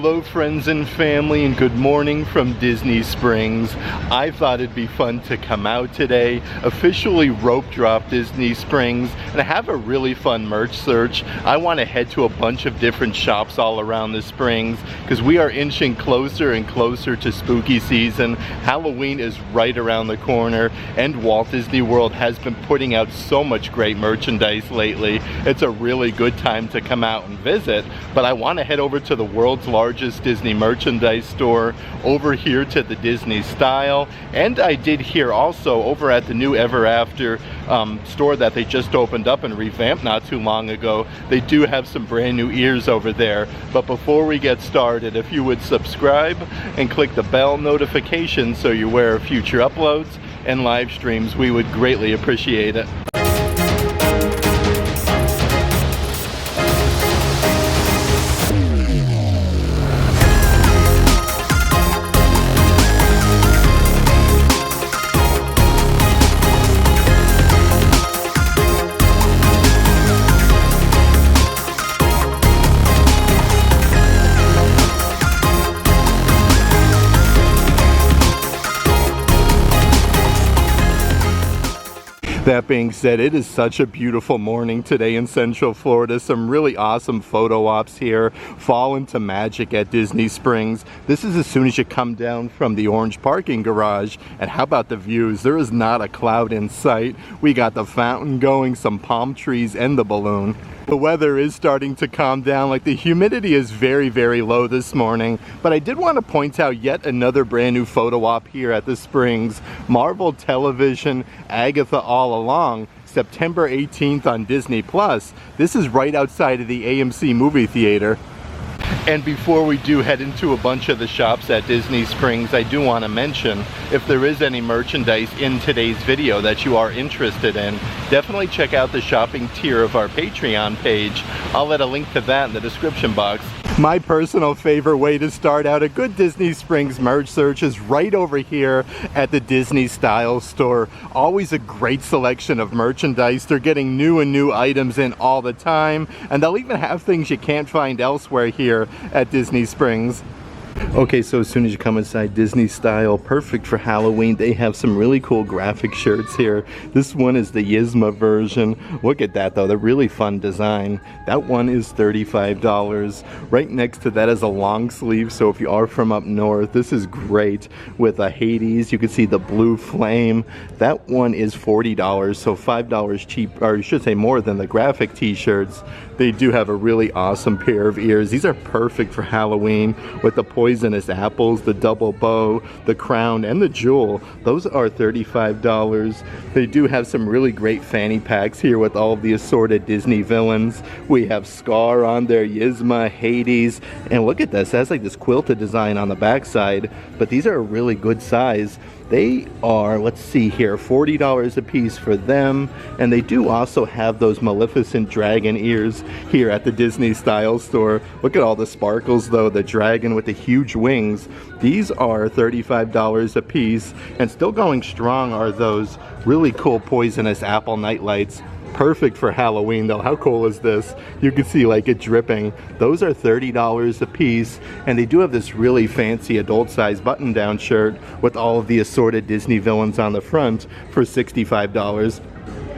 Hello friends and family, and good morning from Disney Springs. I thought it'd be fun to come out today, officially rope drop Disney Springs, and have a really fun merch search. I want to head to a bunch of different shops all around the Springs because we are inching closer and closer to spooky season. Halloween is right around the corner, and Walt Disney World has been putting out so much great merchandise lately. It's a really good time to come out and visit, but I want to head over to the world's largest Disney merchandise store, over here to the Disney Style, and I did hear also over at the new Ever After store that they just opened up and revamped not too long ago. They do have some brand new ears over there. But before we get started, if you would subscribe and click the bell notification so you're aware of future uploads and live streams, we would greatly appreciate it. That being said, it is such a beautiful morning today in Central Florida. Some really awesome photo ops here. Fall into magic at Disney Springs. This is as soon as you come down from the orange parking garage. And how about the views? There is not a cloud in sight. We got the fountain going, some palm trees, and the balloon. The weather is starting to calm down, like the humidity is very, very low this morning. But I did want to point out yet another brand new photo op here at the Springs. Marvel Television, Agatha All Along, September 18th on Disney+. This is right outside of the AMC movie theater. And before we do head into a bunch of the shops at Disney Springs, I do want to mention, if there is any merchandise in today's video that you are interested in, definitely check out the shopping tier of our Patreon page. I'll let a link to that in the description box. My personal favorite way to start out a good Disney Springs merch search is right over here at the Disney Style store. Always a great selection of merchandise. They're getting new and new items in all the time, and they'll even have things you can't find elsewhere here at Disney Springs. Okay, so as soon as you come inside Disney Style, perfect for Halloween, they have some really cool graphic shirts here. This one is the Yzma version. Look at that though, the really fun design. That one is $35. Right next to that is a long sleeve, so if you are from up north, this is great with a Hades. You can see the blue flame. That one is $40, so $5 cheap, or you should say more than the graphic t-shirts. They do have a really awesome pair of ears. These are perfect for Halloween with the poisonous apples, the double bow, the crown, and the jewel. Those are $35. They do have some really great fanny packs here with all of the assorted Disney villains. We have Scar on there, Yzma, Hades, and look at this. It has like this quilted design on the backside, but these are a really good size. They are, let's see here, $40 a piece for them, and they do also have those Maleficent dragon ears here at the Disney Style store. Look at all the sparkles though, the dragon with the huge wings. These are $35 a piece, and still going strong are those really cool poisonous apple nightlights. Perfect for Halloween though. How cool is this? You can see like it dripping. Those are $30 a piece, and they do have this really fancy adult size button down shirt with all of the assorted Disney villains on the front for $65.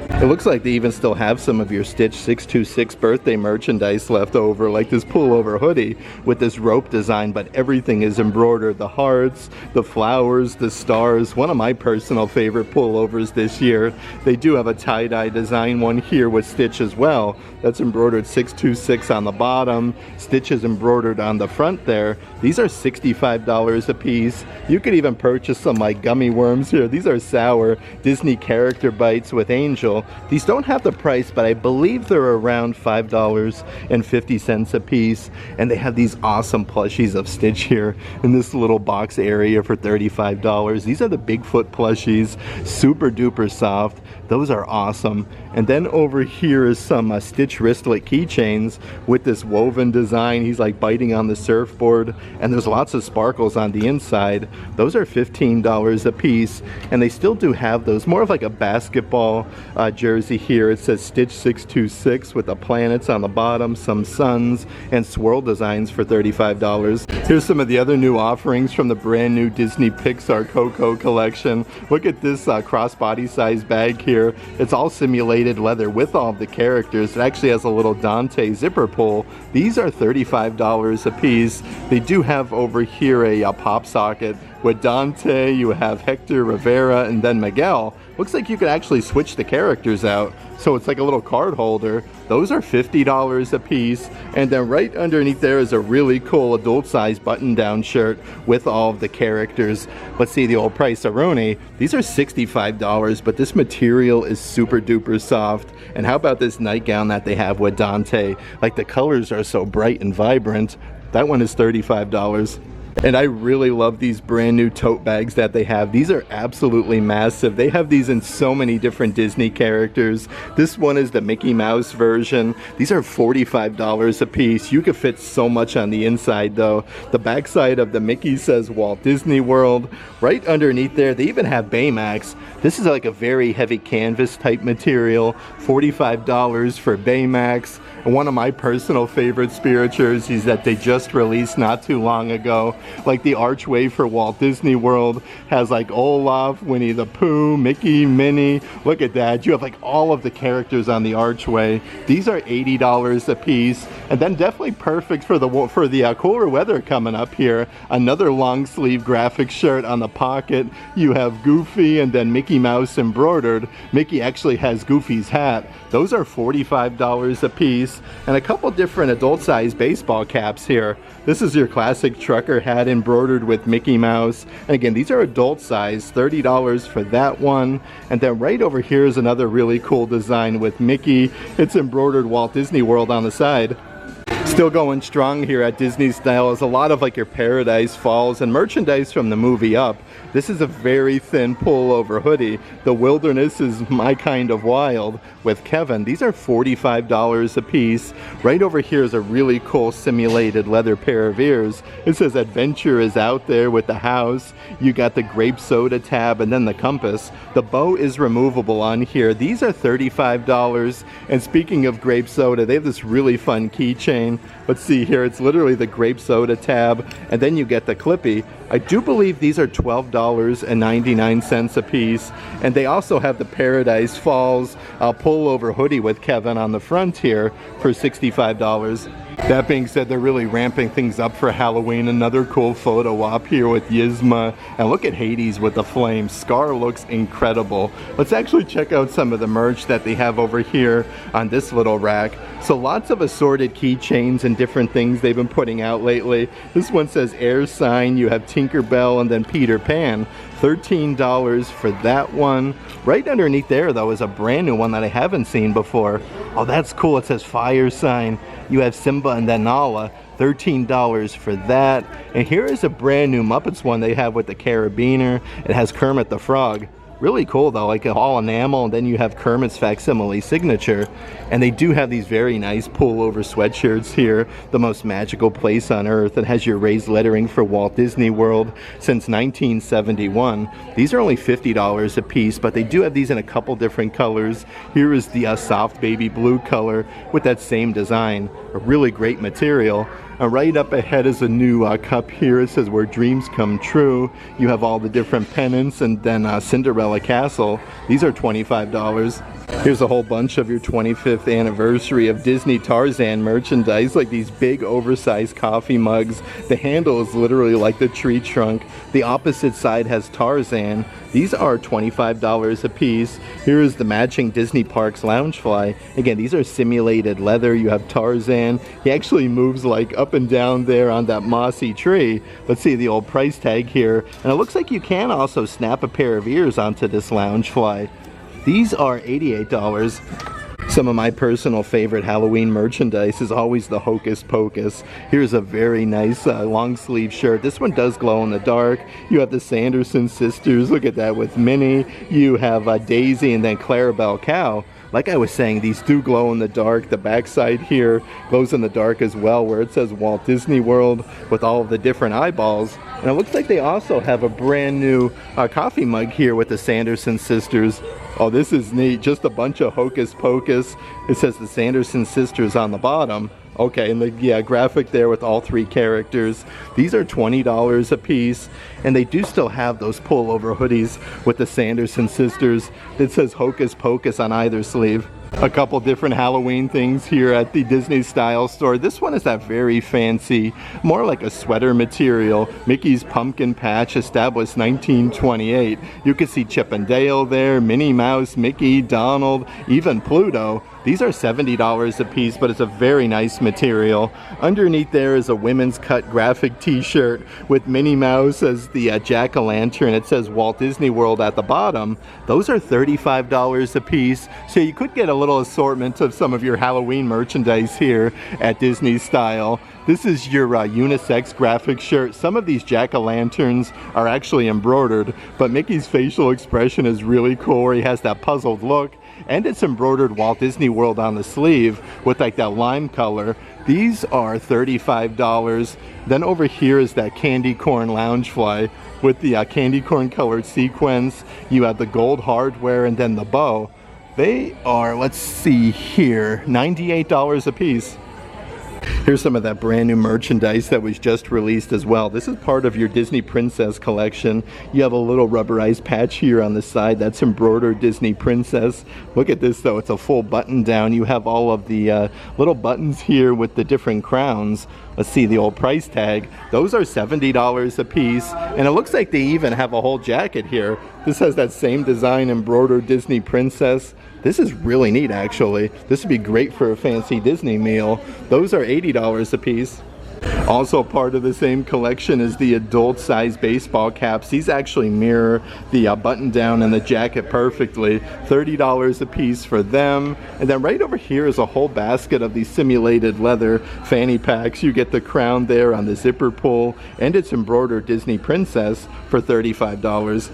It looks like they even still have some of your Stitch 626 birthday merchandise left over, like this pullover hoodie with this rope design, but everything is embroidered. The hearts, the flowers, the stars. One of my personal favorite pullovers this year. They do have a tie-dye design one here with Stitch as well. That's embroidered 626 on the bottom. Stitch is embroidered on the front there. These are $65 a piece. You could even purchase some like gummy worms here. These are sour Disney character bites with Angel. These don't have the price, but I believe they're around $5.50 a piece. And they have these awesome plushies of Stitch here in this little box area for $35. These are the Bigfoot plushies, super duper soft. Those are awesome. And then over here is some Stitch wristlet keychains with this woven design. He's like biting on the surfboard, and there's lots of sparkles on the inside. Those are $15 a piece, and they still do have those more of like a basketball jersey here. It says Stitch 626 with the planets on the bottom, some suns, and swirl designs for $35. Here's some of the other new offerings from the brand new Disney Pixar Coco collection. Look at this crossbody size bag here. It's all simulated leather with all of the characters. It actually has a little Dante zipper pull. These are $35 a piece. They do have over here a pop socket. With Dante, you have Hector, Rivera, and then Miguel. Looks like you could actually switch the characters out. So it's like a little card holder. Those are $50 a piece. And then right underneath there is a really cool adult size button down shirt with all of the characters. Let's see the old price. Aroni. These are $65, but this material is super duper soft. And how about this nightgown that they have with Dante? Like the colors are so bright and vibrant. That one is $35. And I really love these brand new tote bags that they have. These are absolutely massive. They have these in so many different Disney characters. This one is the Mickey Mouse version. These are $45 a piece. You could fit so much on the inside though. The backside of the Mickey says Walt Disney World. Right underneath there, they even have Baymax. This is like a very heavy canvas type material. $45 for Baymax. And one of my personal favorite spirit jerseys that they just released not too long ago. Like the archway for Walt Disney World has like Olaf, Winnie the Pooh, Mickey, Minnie. Look at that. You have like all of the characters on the archway. These are $80 a piece. And then definitely perfect for the cooler weather coming up here. Another long sleeve graphic shirt on the pocket. You have Goofy and then Mickey Mouse embroidered. Mickey actually has Goofy's hat. Those are $45 a piece. And a couple different adult size baseball caps here. This is your classic trucker hat embroidered with Mickey Mouse. And again, these are adult size, $30 for that one. And then right over here is another really cool design with Mickey. It's embroidered Walt Disney World on the side. Still going strong here at Disney Style is a lot of like your Paradise Falls and merchandise from the movie Up. This is a very thin pullover hoodie. The Wilderness is My Kind of Wild with Kevin. These are $45 a piece. Right over here is a really cool simulated leather pair of ears. It says Adventure is Out There with the house. You got the grape soda tab and then the compass. The bow is removable on here. These are $35. And speaking of grape soda, they have this really fun keychain. Let's see here, it's literally the grape soda tab, and then you get the Clippy. I do believe these are $12.99 a piece, and they also have the Paradise Falls pullover hoodie with Kevin on the front here for $65. That being said, they're really ramping things up for Halloween. Another cool photo op here with Yzma. And look at Hades with the flames. Scar looks incredible. Let's actually check out some of the merch that they have over here on this little rack. So lots of assorted keychains and different things they've been putting out lately. This one says Air Sign. You have Tinkerbell and then Peter Pan. $13 for that one. Right underneath there though is a brand new one that I haven't seen before. Oh, that's cool. It says Fire Sign. You have Simba and then Nala. $13 for that. And here is a brand new Muppets one they have with the Carabiner. It has Kermit the Frog. Really cool though, like all enamel, and then you have Kermit's facsimile signature. And they do have these very nice pullover sweatshirts here. The most magical place on earth. It has your raised lettering for Walt Disney World since 1971. These are only $50 a piece, but they do have these in a couple different colors. Here is the soft baby blue color with that same design. A really great material. Right up ahead is a new cup here. It says Where Dreams Come True. You have all the different pennants, and then Cinderella Castle. These are $25. Here's a whole bunch of your 25th anniversary of Disney Tarzan merchandise, like these big oversized coffee mugs. The handle is literally like the tree trunk. The opposite side has Tarzan. These are $25 a piece. Here is the matching Disney Parks Loungefly. Again, these are simulated leather. You have Tarzan. He actually moves like up and down there on that mossy tree. Let's see the old price tag here. And it looks like you can also snap a pair of ears onto this Loungefly. These are $88. Some of my personal favorite Halloween merchandise is always the Hocus Pocus. Here's a very nice long sleeve shirt. This one does glow in the dark. You have the Sanderson sisters. Look at that with Minnie. You have Daisy and then Clarabelle Cow. Like I was saying, these do glow in the dark. The backside here glows in the dark as well, where it says Walt Disney World with all of the different eyeballs. And it looks like they also have a brand new coffee mug here with the Sanderson sisters. Oh, this is neat. Just a bunch of hocus pocus. It says the Sanderson sisters on the bottom. Okay, and the graphic there with all three characters. These are $20 a piece, and they do still have those pullover hoodies with the Sanderson sisters. It says Hocus Pocus on either sleeve. A couple different Halloween things here at the Disney Style store. This one is that very fancy, more like a sweater material, Mickey's Pumpkin Patch, established 1928. You can see Chip and Dale there, Minnie Mouse, Mickey, Donald, even Pluto. These are $70 a piece, but it's a very nice material. Underneath there is a women's cut graphic t-shirt with Minnie Mouse as the jack-o'-lantern. It says Walt Disney World at the bottom. Those are $35 a piece, so you could get a little assortment of some of your Halloween merchandise here at Disney Style. This is your unisex graphic shirt. Some of these jack-o'-lanterns are actually embroidered, but Mickey's facial expression is really cool where he has that puzzled look. And it's embroidered Walt Disney World on the sleeve with like that lime color. These are $35. Then over here is that candy corn loungefly with the candy corn colored sequins. You have the gold hardware and then the bow. They are, let's see here, $98 a piece. Here's some of that brand new merchandise that was just released as well. This is part of your Disney Princess collection. You have a little rubberized patch here on the side that's embroidered Disney Princess. Look at this though, it's a full button down. You have all of the little buttons here with the different crowns. Let's see the old price tag. Those are $70 a piece, and it looks like they even have a whole jacket here. This has that same design embroidered Disney Princess. This is really neat actually. This would be great for a fancy Disney meal. Those are $80 a piece. Also part of the same collection is the adult size baseball caps. These actually mirror the button down and the jacket perfectly. $30 a piece for them. And then right over here is a whole basket of these simulated leather fanny packs. You get the crown there on the zipper pull, and it's embroidered Disney Princess for $35.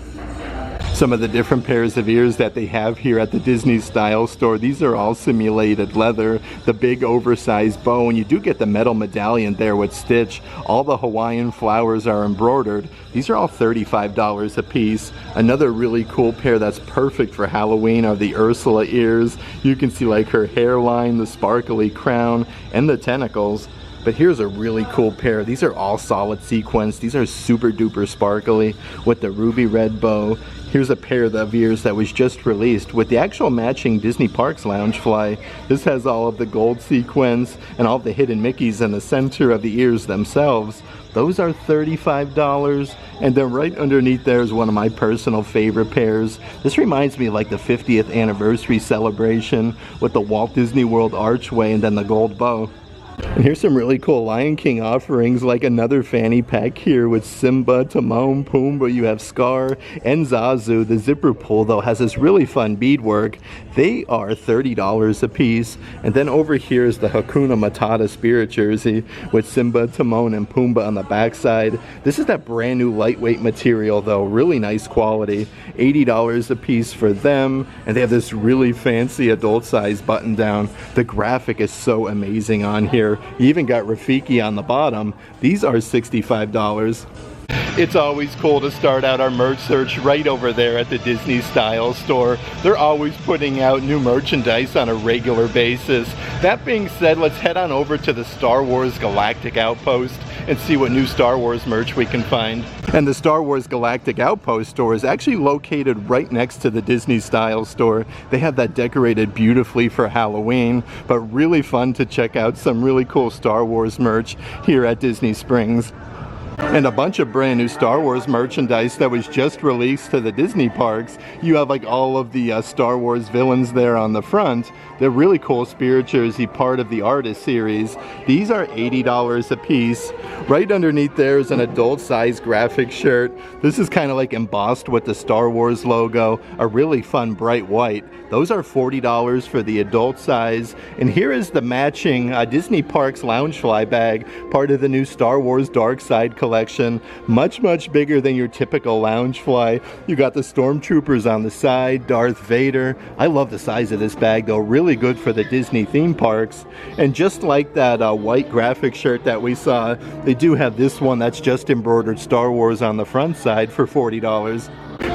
Some of the different pairs of ears that they have here at the Disney Style store, these are all simulated leather. The big oversized bow, and you do get the metal medallion there with stitch. All the Hawaiian flowers are embroidered. These are all $35 a piece. Another really cool pair that's perfect for Halloween are the Ursula ears. You can see like her hairline, the sparkly crown, and the tentacles. But here's a really cool pair. These are all solid sequins. These are super duper sparkly with the ruby red bow. Here's a pair of ears that was just released with the actual matching Disney Parks loungefly. This has all of the gold sequins and all of the hidden Mickeys in the center of the ears themselves. Those are $35. And then right underneath there is one of my personal favorite pairs. This reminds me of like the 50th anniversary celebration with the Walt Disney World archway and then the gold bow. And here's some really cool Lion King offerings, like another fanny pack here with Simba, Timon, Pumbaa. You have Scar and Zazu. The zipper pull though has this really fun beadwork. They are $30 a piece. And then over here is the Hakuna Matata spirit jersey with Simba, Timon, and Pumbaa on the backside. This is that brand new lightweight material though, really nice quality. $80 a piece for them. And they have this really fancy adult size button down. The graphic is so amazing on here. You even got Rafiki on the bottom. These are $65. It's always cool to start out our merch search right over there at the Disney Style store. They're always putting out new merchandise on a regular basis. That being said, let's head on over to the Star Wars Galactic Outpost and see what new Star Wars merch we can find. And the Star Wars Galactic Outpost store is actually located right next to the Disney Style store. They have that decorated beautifully for Halloween, but really fun to check out some really cool Star Wars merch here at Disney Springs. And a bunch of brand new Star Wars merchandise that was just released to the Disney parks. You have like all of the Star Wars villains there on the front. They're really cool spirit jersey, part of the Artist series. These are $80 a piece. Right underneath there is an adult size graphic shirt. This is kind of like embossed with the Star Wars logo, a really fun bright white. Those are $40 for the adult size. And here is the matching Disney Parks Loungefly bag, part of the new Star Wars Dark Side collection. Much bigger than your typical Loungefly. You got the Stormtroopers on the side, Darth Vader. I love the size of this bag though, really good for the Disney theme parks. And just like that white graphic shirt that we saw, they do have this one that's just embroidered Star Wars on the front side for $40.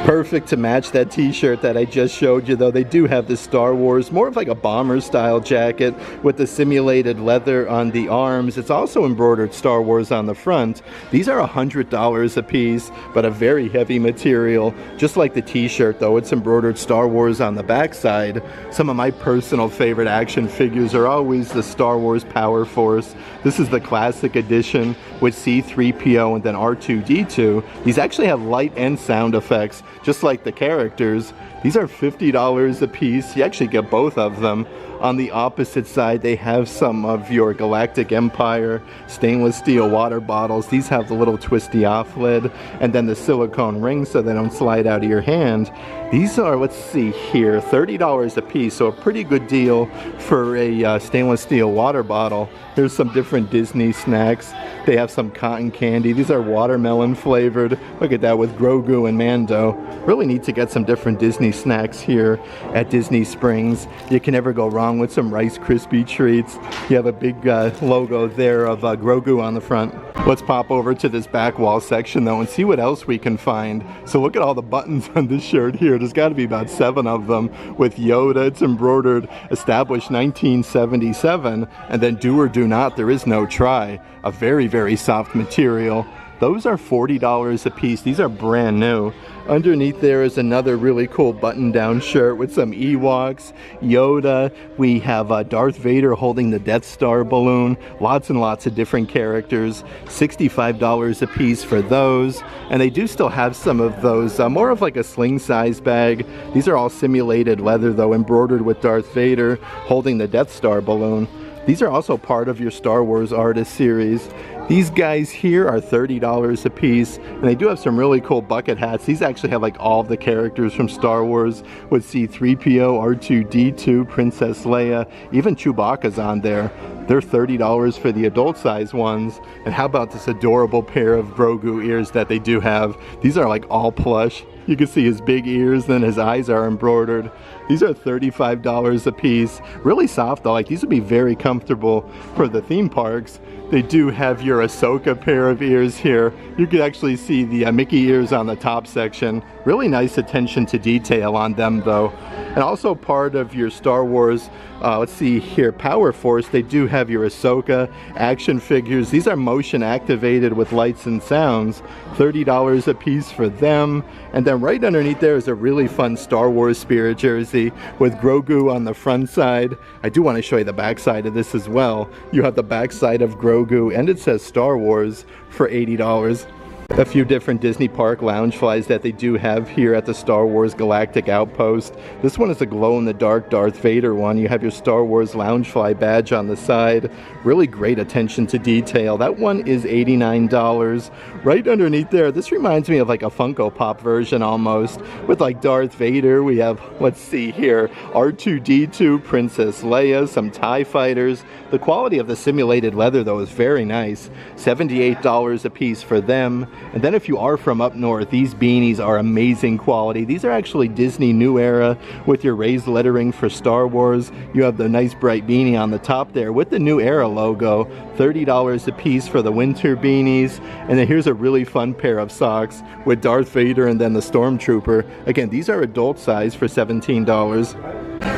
Perfect to match that t-shirt that I just showed you, though. They do have the Star Wars, more of like a bomber style jacket with the simulated leather on the arms. It's also embroidered Star Wars on the front. These are $100 a piece, but a very heavy material. Just like the t-shirt, though, it's embroidered Star Wars on the backside. Some of my personal favorite action figures are always the Star Wars Power Force. This is the classic edition with C-3PO and then R2-D2. These actually have light and sound effects, just like the characters. These are $50 a piece. You actually get both of them. On the opposite side, they have some of your Galactic Empire stainless steel water bottles. These have the little twisty off lid and then the silicone ring so they don't slide out of your hand. These are, let's see here, $30 a piece, so a pretty good deal for a stainless steel water bottle. Here's some different Disney snacks. They have some cotton candy. These are watermelon flavored. Look at that, with Grogu and Mando. Really need to get some different Disney snacks here at Disney Springs. You can never go wrong with some Rice Krispie treats. You have a big logo there of Grogu on the front. Let's pop over to this back wall section though and see what else we can find. So look at all the buttons on this shirt here. There's got to be about 7 of them with Yoda. It's embroidered, established 1977, and then do or do not, there is no try. A very, very soft material. Those are $40 a piece. These are brand new. Underneath there is another really cool button-down shirt with some Ewoks, Yoda. We have Darth Vader holding the Death Star balloon. Lots and lots of different characters. $65 a piece for those. And they do still have some of those, more of like a sling size bag. These are all simulated leather though, embroidered with Darth Vader holding the Death Star balloon. These are also part of your Star Wars Artist series. These guys here are $30 a piece, and they do have some really cool bucket hats. These actually have like all of the characters from Star Wars with C-3PO, R2-D2, Princess Leia, even Chewbacca's on there. They're $30 for the adult size ones. And how about this adorable pair of Grogu ears that they do have? These are like all plush. You can see his big ears, then his eyes are embroidered. These are $35 a piece. Really soft though, like these would be very comfortable for the theme parks. They do have your Ahsoka pair of ears here. You can actually see the Mickey ears on the top section. Really nice attention to detail on them though. And also part of your Star Wars, let's see here, Power Force, they do have your Ahsoka action figures. These are motion activated with lights and sounds. $30 a piece for them. And then right underneath there is a really fun Star Wars Spirit jersey with Grogu on the front side. I do want to show you the back side of this as well. You have the back side of Grogu and it says Star Wars for $80. A few different Disney Park Loungeflies that they do have here at the Star Wars Galactic Outpost. This one is a glow-in-the-dark Darth Vader one. You have your Star Wars Loungefly badge on the side. Really great attention to detail. That one is $89. Right underneath there, this reminds me of like a Funko Pop version almost, with like Darth Vader. We have, let's see here, R2-D2, Princess Leia, some TIE fighters. The quality of the simulated leather though is very nice. $78 a piece for them. And then if you are from up north, these beanies are amazing quality. These are actually Disney New Era with your raised lettering for Star Wars. You have the nice bright beanie on the top there with the New Era logo. $30 a piece for the winter beanies. And then here's a really fun pair of socks with Darth Vader and then the Stormtrooper. Again, these are adult size for $17.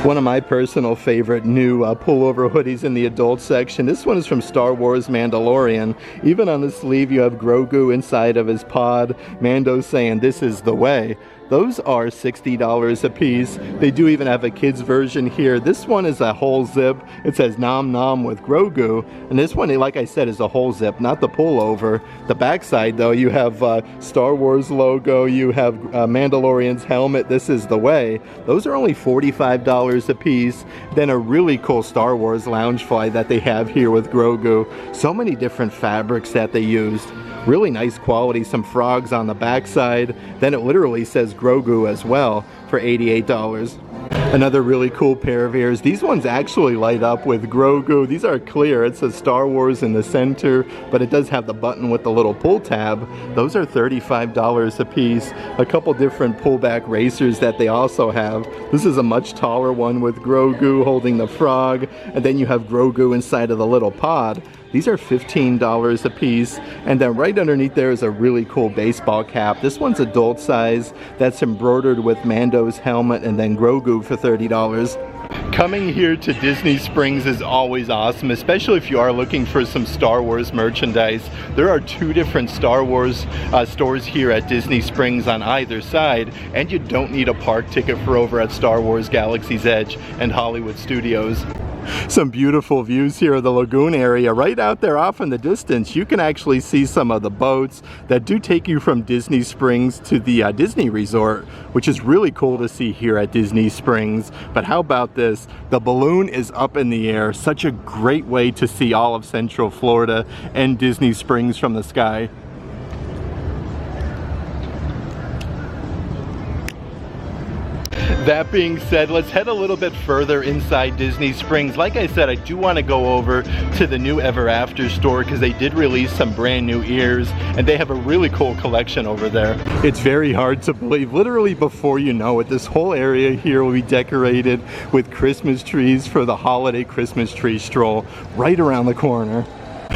One of my personal favorite new pullover hoodies in the adult section. This one is from Star Wars Mandalorian. Even on the sleeve you have Grogu inside of his pod. Mando saying this is the way. Those are $60 a piece. They do even have a kid's version here. This one is a whole zip. It says Nom Nom with Grogu. And this one, like I said, is a whole zip, not the pullover. The backside, though, you have Star Wars logo. You have Mandalorian's helmet. This is the way. Those are only $45 a piece. Then a really cool Star Wars Loungefly that they have here with Grogu. So many different fabrics that they used. Really nice quality, some frogs on the backside. Then it literally says Grogu as well for $88. Another really cool pair of ears. These ones actually light up with Grogu. These are clear. It says Star Wars in the center, but it does have the button with the little pull tab. Those are $35 a piece. A couple different pullback racers that they also have. This is a much taller one with Grogu holding the frog, and then you have Grogu inside of the little pod. These are $15 a piece, and then right underneath there is a really cool baseball cap. This one's adult size, that's embroidered with Mando's helmet and then Grogu for $30. Coming here to Disney Springs is always awesome, especially if you are looking for some Star Wars merchandise. There are two different Star Wars stores here at Disney Springs on either side, and you don't need a park ticket for over at Star Wars Galaxy's Edge and Hollywood Studios. Some beautiful views here of the lagoon area. Right out there off in the distance, you can actually see some of the boats that do take you from Disney Springs to the Disney Resort, which is really cool to see here at Disney Springs. But how about this? The balloon is up in the air. Such a great way to see all of Central Florida and Disney Springs from the sky. That being said, let's head a little bit further inside Disney Springs. Like I said, I do want to go over to the new Ever After store because they did release some brand new ears and they have a really cool collection over there. It's very hard to believe. Literally before you know it, this whole area here will be decorated with Christmas trees for the holiday Christmas tree stroll right around the corner.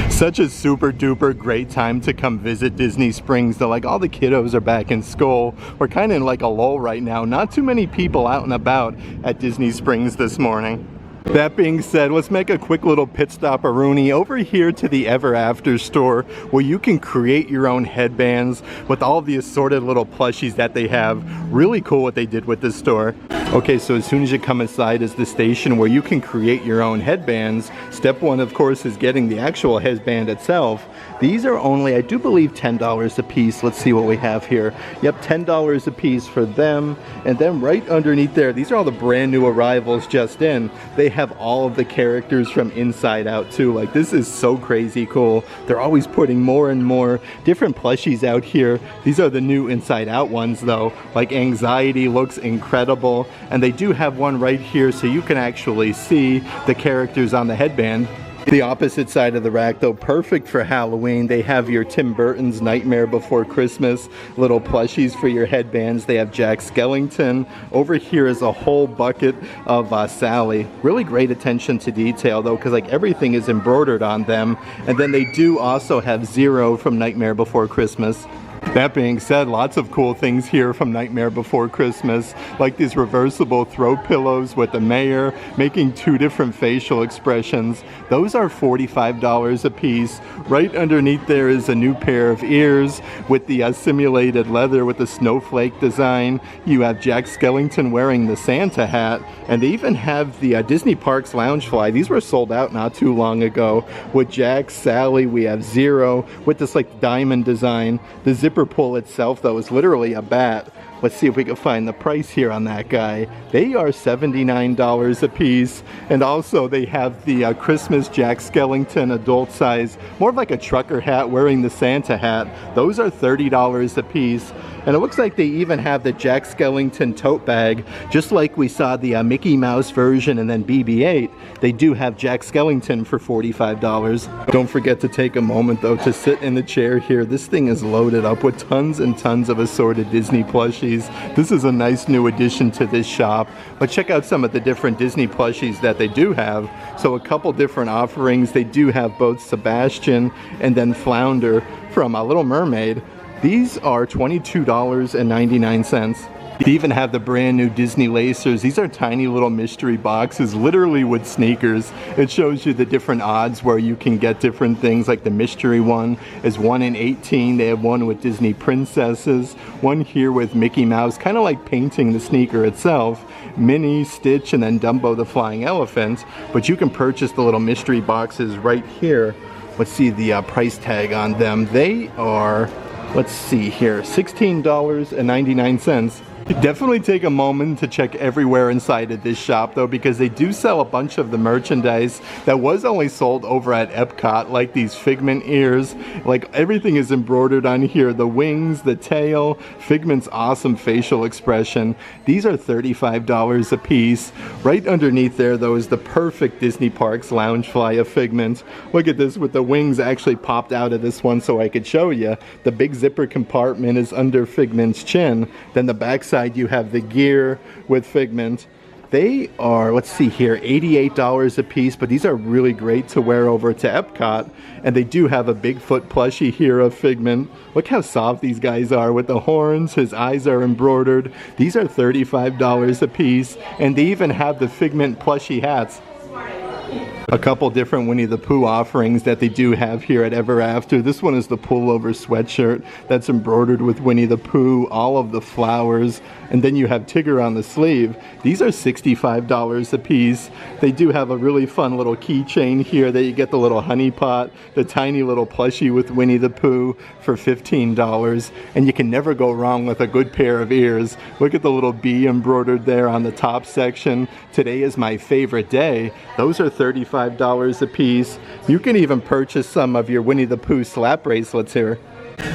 Such a super duper great time to come visit Disney Springs though. Like all the kiddos are back in school. We're kind of in like a lull right now. Not too many people out and about at Disney Springs this morning. That being said, let's make a quick little pit stop-a-rooney over here to the Ever After store where you can create your own headbands with all the assorted little plushies that they have. Really cool what they did with this store. Okay, so as soon as you come inside is the station where you can create your own headbands. Step one, of course, is getting the actual headband itself. These are only, I do believe, $10 a piece. Let's see what we have here. Yep, $10 a piece for them. And then right underneath there, these are all the brand new arrivals just in. They have all of the characters from Inside Out too. Like, this is so crazy cool. They're always putting more and more different plushies out here. These are the new Inside Out ones though. Like Anxiety looks incredible. And they do have one right here so you can actually see the characters on the headband. The opposite side of the rack though, perfect for Halloween. They have your Tim Burton's Nightmare Before Christmas, little plushies for your headbands. They have Jack Skellington. Over here is a whole bucket of Sally. Really great attention to detail though, because like everything is embroidered on them. And then they do also have Zero from Nightmare Before Christmas. That being said, lots of cool things here from Nightmare Before Christmas, like these reversible throw pillows with the mayor making two different facial expressions. Those are $45 a piece. Right underneath there is a new pair of ears with the simulated leather with the snowflake design. You have Jack Skellington wearing the Santa hat, and they even have the Disney Parks Loungefly. These were sold out not too long ago. With Jack, Sally, we have Zero with this like diamond design. The zipper pull itself though is literally a bat. Let's see if we can find the price here on that guy. They are $79 a piece. And also they have the Christmas Jack Skellington adult size, more of like a trucker hat wearing the Santa hat. Those are $30 a piece. And it looks like they even have the Jack Skellington tote bag, just like we saw the Mickey Mouse version and then BB-8. They do have Jack Skellington for $45. Don't forget to take a moment though to sit in the chair here. This thing is loaded up with tons and tons of assorted Disney plushies. This is a nice new addition to this shop. But check out some of the different Disney plushies that they do have. So a couple different offerings. They do have both Sebastian and then Flounder from Little Mermaid. These are $22.99. They even have the brand new Disney Lacers. These are tiny little mystery boxes, literally with sneakers. It shows you the different odds where you can get different things. Like the mystery one is 1 in 18. They have one with Disney princesses, one here with Mickey Mouse, kind of like painting the sneaker itself. Minnie, Stitch, and then Dumbo the flying elephant. But you can purchase the little mystery boxes right here. Let's see the price tag on them. They are, let's see here, $16.99. Definitely take a moment to check everywhere inside of this shop though, because they do sell a bunch of the merchandise that was only sold over at Epcot, like these Figment ears. Like everything is embroidered on here, the wings, the tail, Figment's awesome facial expression. These are $35 a piece. Right underneath there though is the perfect Disney Parks Loungefly of Figment. Look at this, with the wings actually popped out of this one so I could show you. The big zipper compartment is under Figment's chin. Then the back side you have the gear with Figment. They are, let's see here, $88 a piece, but these are really great to wear over to Epcot. And they do have a Bigfoot plushie here of Figment. Look how soft these guys are with the horns. His eyes are embroidered. These are $35 a piece, and they even have the Figment plushie hats. A couple different Winnie the Pooh offerings that they do have here at Ever After. This one is the pullover sweatshirt that's embroidered with Winnie the Pooh, all of the flowers, and then you have Tigger on the sleeve. These are $65 a piece. They do have a really fun little keychain here that you get the little honey pot, the tiny little plushie with Winnie the Pooh for $15, and you can never go wrong with a good pair of ears. Look at the little bee embroidered there on the top section. Today is my favorite day. Those are $35 a piece. You can even purchase some of your Winnie the Pooh slap bracelets here.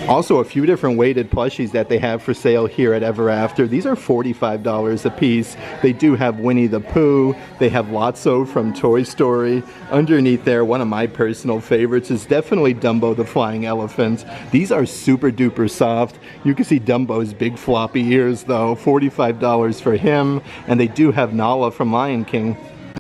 Also, a few different weighted plushies that they have for sale here at Ever After. These are $45 a piece. They do have Winnie the Pooh. They have Lotso from Toy Story. Underneath there, one of my personal favorites is definitely Dumbo the Flying Elephant. These are super duper soft. You can see Dumbo's big floppy ears though. $45 for him. And they do have Nala from Lion King.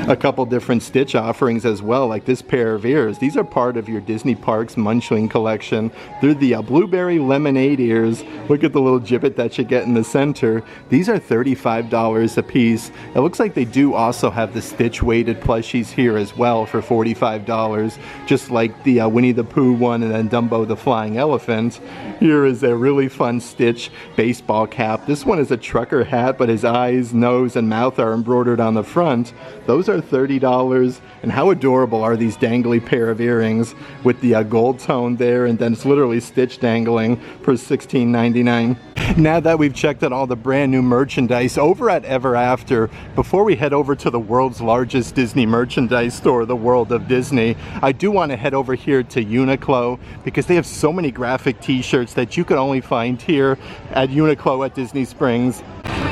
A couple different Stitch offerings as well, like this pair of ears. These are part of your Disney Parks Munchling collection. They're the blueberry lemonade ears. Look at the little gibbet that you get in the center. These are $35 a piece. It looks like they do also have the Stitch weighted plushies here as well for $45, just like the Winnie the Pooh one and then Dumbo the Flying Elephant. Here is a really fun Stitch baseball cap. This one is a trucker hat, but his eyes, nose, and mouth are embroidered on the front. Those are $30, and how adorable are these dangly pair of earrings with the gold tone there, and then it's literally Stitch dangling for $16.99. Now that we've checked out all the brand new merchandise over at Ever After, before we head over to the world's largest Disney merchandise store, the World of Disney, I do want to head over here to Uniqlo because they have so many graphic t-shirts that you can only find here at Uniqlo at Disney Springs.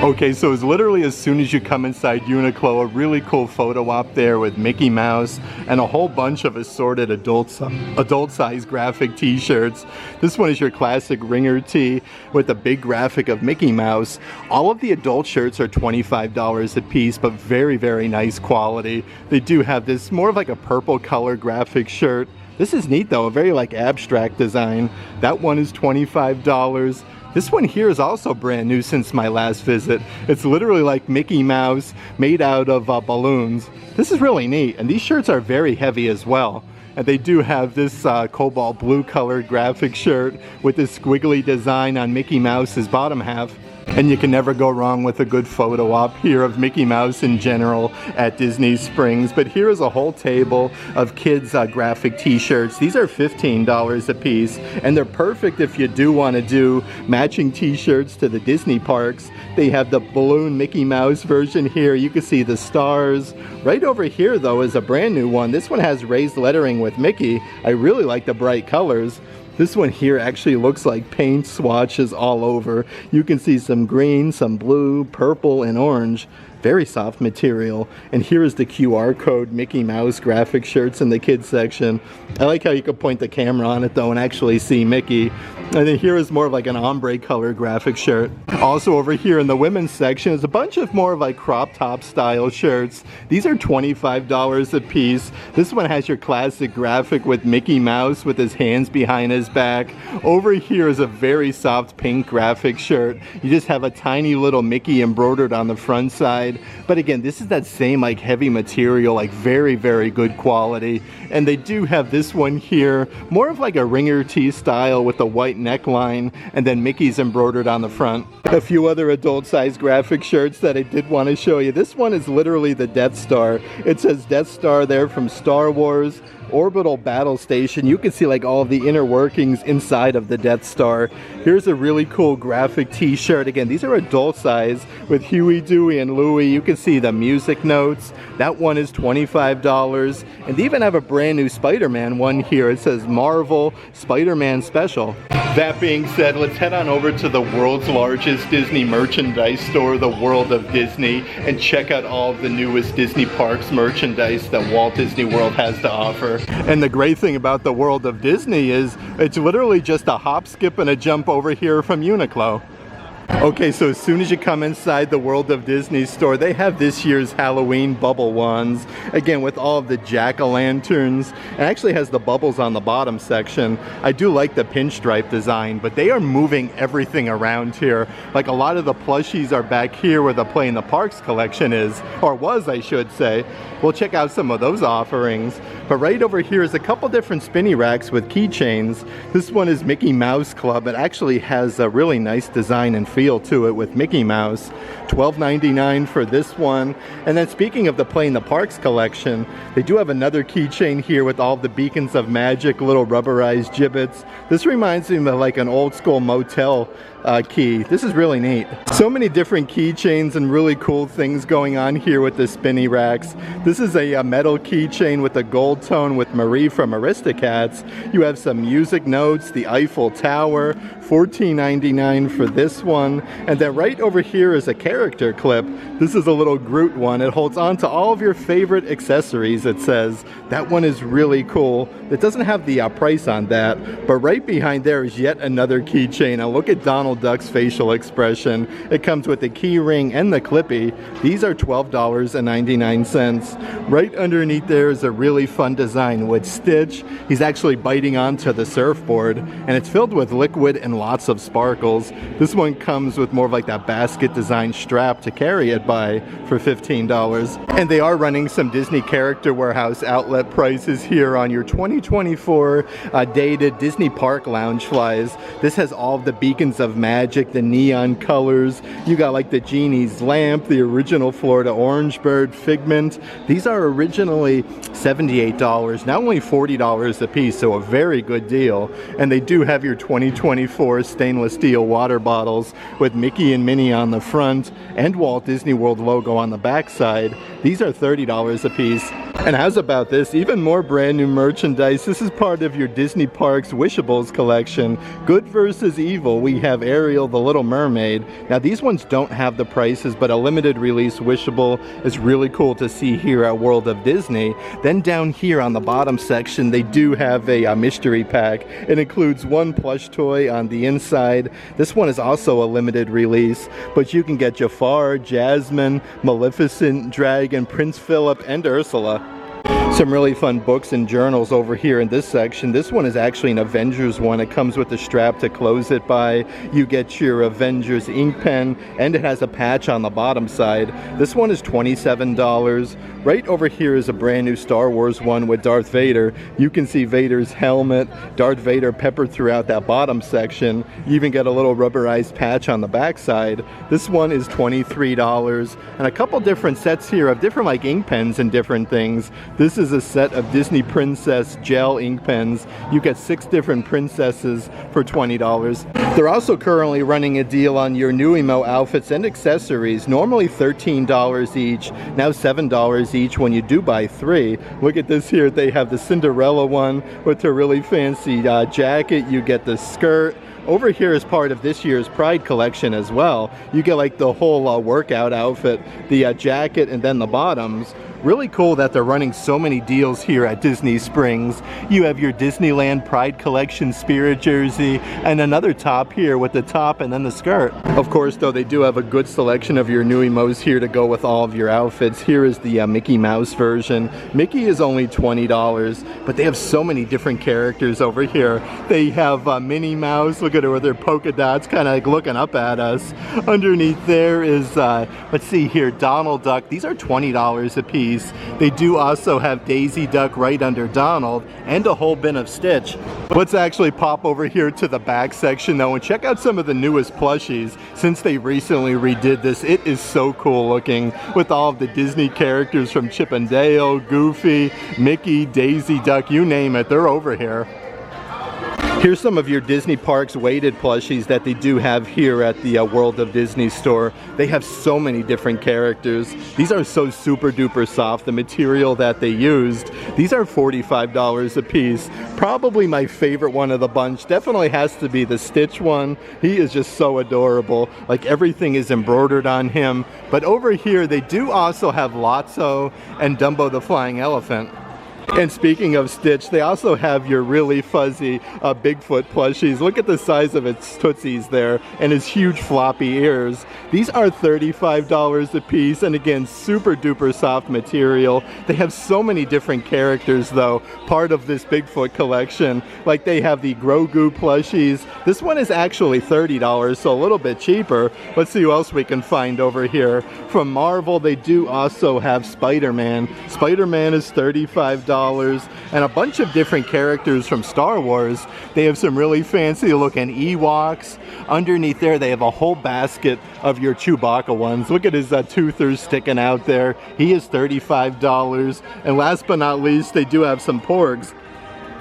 Okay, so it's literally as soon as you come inside Uniqlo, a really cool photo op there with Mickey Mouse and a whole bunch of assorted adult-size graphic t-shirts. This one is your classic ringer tee with a big graphic of Mickey Mouse. All of the adult shirts are $25 a piece, but very, very nice quality. They do have this more of like a purple color graphic shirt. This is neat though, a very like abstract design. That one is $25. This one here is also brand new since my last visit. It's literally like Mickey Mouse made out of balloons. This is really neat, and these shirts are very heavy as well. And they do have this cobalt blue colored graphic shirt with this squiggly design on Mickey Mouse's bottom half. And you can never go wrong with a good photo op here of Mickey Mouse in general at Disney Springs. But here is a whole table of kids' graphic t-shirts. These are $15 a piece, and they're perfect if you do want to do matching t-shirts to the Disney parks. They have the balloon Mickey Mouse version here. You can see the stars. Right over here, though, is a brand new one. This one has raised lettering with Mickey. I really like the bright colors. This one here actually looks like paint swatches all over. You can see some green, some blue, purple, and orange. Very soft material. And here is the QR code Mickey Mouse graphic shirts in the kids section. I like how you can point the camera on it though and actually see Mickey. And then here is more of like an ombre color graphic shirt. Also over here in the women's section is a bunch of more of like crop top style shirts. These are $25 a piece. This one has your classic graphic with Mickey Mouse with his hands behind his back. Over here is a very soft pink graphic shirt. You just have a tiny little Mickey embroidered on the front side. But again, this is that same like heavy material, like very, very good quality. And they do have this one here, more of like a ringer tee style with a white neckline, and then Mickey's embroidered on the front. A few other adult-sized graphic shirts that I did want to show you. This one is literally the Death Star. It says Death Star there from Star Wars. orbital battle station. You can see like all of the inner workings inside of the Death Star. Here's a really cool graphic t-shirt. Again, these are adult size with Huey, Dewey, and Louie. You can see the music notes. That one is $25. And they even have a brand new Spider-Man one here. It says Marvel Spider-Man Special. That being said, let's head on over to the world's largest Disney merchandise store, the World of Disney, and check out all of the newest Disney Parks merchandise that Walt Disney World has to offer. And the great thing about the World of Disney is it's literally just a hop, skip, and a jump over here from Uniqlo. Okay, so as soon as you come inside the World of Disney store, they have this year's Halloween bubble wands. Again, with all of the jack-o'-lanterns. It actually has the bubbles on the bottom section. I do like the pinstripe design, but they are moving everything around here. Like a lot of the plushies are back here where the Play in the Parks collection is, or was, I should say. We'll check out some of those offerings. But right over here is a couple different spinny racks with keychains. This one is Mickey Mouse Club. It actually has a really nice design and feel to it with Mickey Mouse. $12.99 for this one. And then speaking of the Play in the Parks collection, they do have another keychain here with all the beacons of magic, little rubberized gibbets. This reminds me of like an old school motel key. This is really neat. So many different keychains and really cool things going on here with the spinny racks. This is a metal keychain with a gold tone with Marie from Aristocats. You have some music notes, the Eiffel Tower, $14.99 for this one. And then right over here is a character clip. This is a little Groot one. It holds on to all of your favorite accessories, it says. That one is really cool. It doesn't have the price on that, but right behind there is yet another keychain. Now look at Donald Duck's facial expression. It comes with the key ring and the clippy. These are $12.99. Right underneath there is a really fun design with Stitch. He's actually biting onto the surfboard, and it's filled with liquid and lots of sparkles. This one comes with more of like that basket design strap to carry it by for $15. And they are running some Disney Character Warehouse outlet prices here on your 2024 dated Disney Park Loungeflies. This has all of the beacons of magic, the neon colors. You got like the Genie's lamp, the original Florida Orange Bird, Figment. These are originally $78, now only $40 a piece, so a very good deal. And they do have your 2024 stainless steel water bottles with Mickey and Minnie on the front and Walt Disney World logo on the back side. These are $30 a piece. And how's about this? Even more brand new merchandise. This is part of your Disney Parks Wishables collection. Good versus Evil. We have Ariel, the Little Mermaid. Now these ones don't have the prices, but a limited release Wishable is really cool to see here at World of Disney. Then down here on the bottom section, they do have a mystery pack. It includes one plush toy on the inside. This one is also a limited release, but you can get Jafar, Jasmine, Maleficent, Dragon, Prince Philip, and Ursula. Some really fun books and journals over here in this section. This one is actually an Avengers one. It comes with the strap to close it by. You get your Avengers ink pen, and it has a patch on the bottom side. This one is $27. Right over here is a brand new Star Wars one with Darth Vader. You can see Vader's helmet, Darth Vader peppered throughout that bottom section. You even get a little rubberized patch on the back side. This one is $23. And a couple different sets here of different like ink pens and different things. This is a set of Disney Princess gel ink pens. You get 6 different princesses for $20. They're also currently running a deal on your new emo outfits and accessories. Normally $13 each, now $7 each when you do buy 3. Look at this here. They have the Cinderella one with her really fancy jacket. You get the skirt. Over here is part of this year's Pride collection as well. You get like the whole workout outfit, the jacket, and then the bottoms. Really cool that they're running so many deals here at Disney Springs. You have your Disneyland Pride Collection Spirit jersey and another top here with the top and then the skirt. Of course, though, they do have a good selection of your new emos here to go with all of your outfits. Here is the Mickey Mouse version. Mickey is only $20, but they have so many different characters over here. They have Minnie Mouse. Look at her with her polka dots kind of like looking up at us. Underneath there is, let's see here, Donald Duck. These are $20 a piece. piece. They do also have Daisy Duck right under Donald and a whole bin of Stitch. Let's actually pop over here to the back section though and check out some of the newest plushies since they recently redid this. It is so cool looking with all of the Disney characters from Chip and Dale, Goofy, Mickey, Daisy Duck, you name it, they're over here. Here's some of your Disney Parks weighted plushies that they do have here at the World of Disney store. They have so many different characters. These are so super duper soft, the material that they used. These are $45 a piece. Probably my favorite one of the bunch definitely has to be the Stitch one. He is just so adorable. Like everything is embroidered on him. But over here they do also have Lotso and Dumbo the Flying Elephant. And speaking of Stitch, they also have your really fuzzy Bigfoot plushies. Look at the size of its tootsies there and his huge floppy ears. These are $35 a piece, and again, super duper soft material. They have so many different characters though, part of this Bigfoot collection. Like they have the Grogu plushies. This one is actually $30, so a little bit cheaper. Let's see who else we can find over here. From Marvel, they do also have Spider-Man. Spider-Man is $35. And a bunch of different characters from Star Wars. They have some really fancy looking Ewoks. Underneath there they have a whole basket of your Chewbacca ones. Look at his toothers sticking out there. He is $35. And last but not least, they do have some Porgs.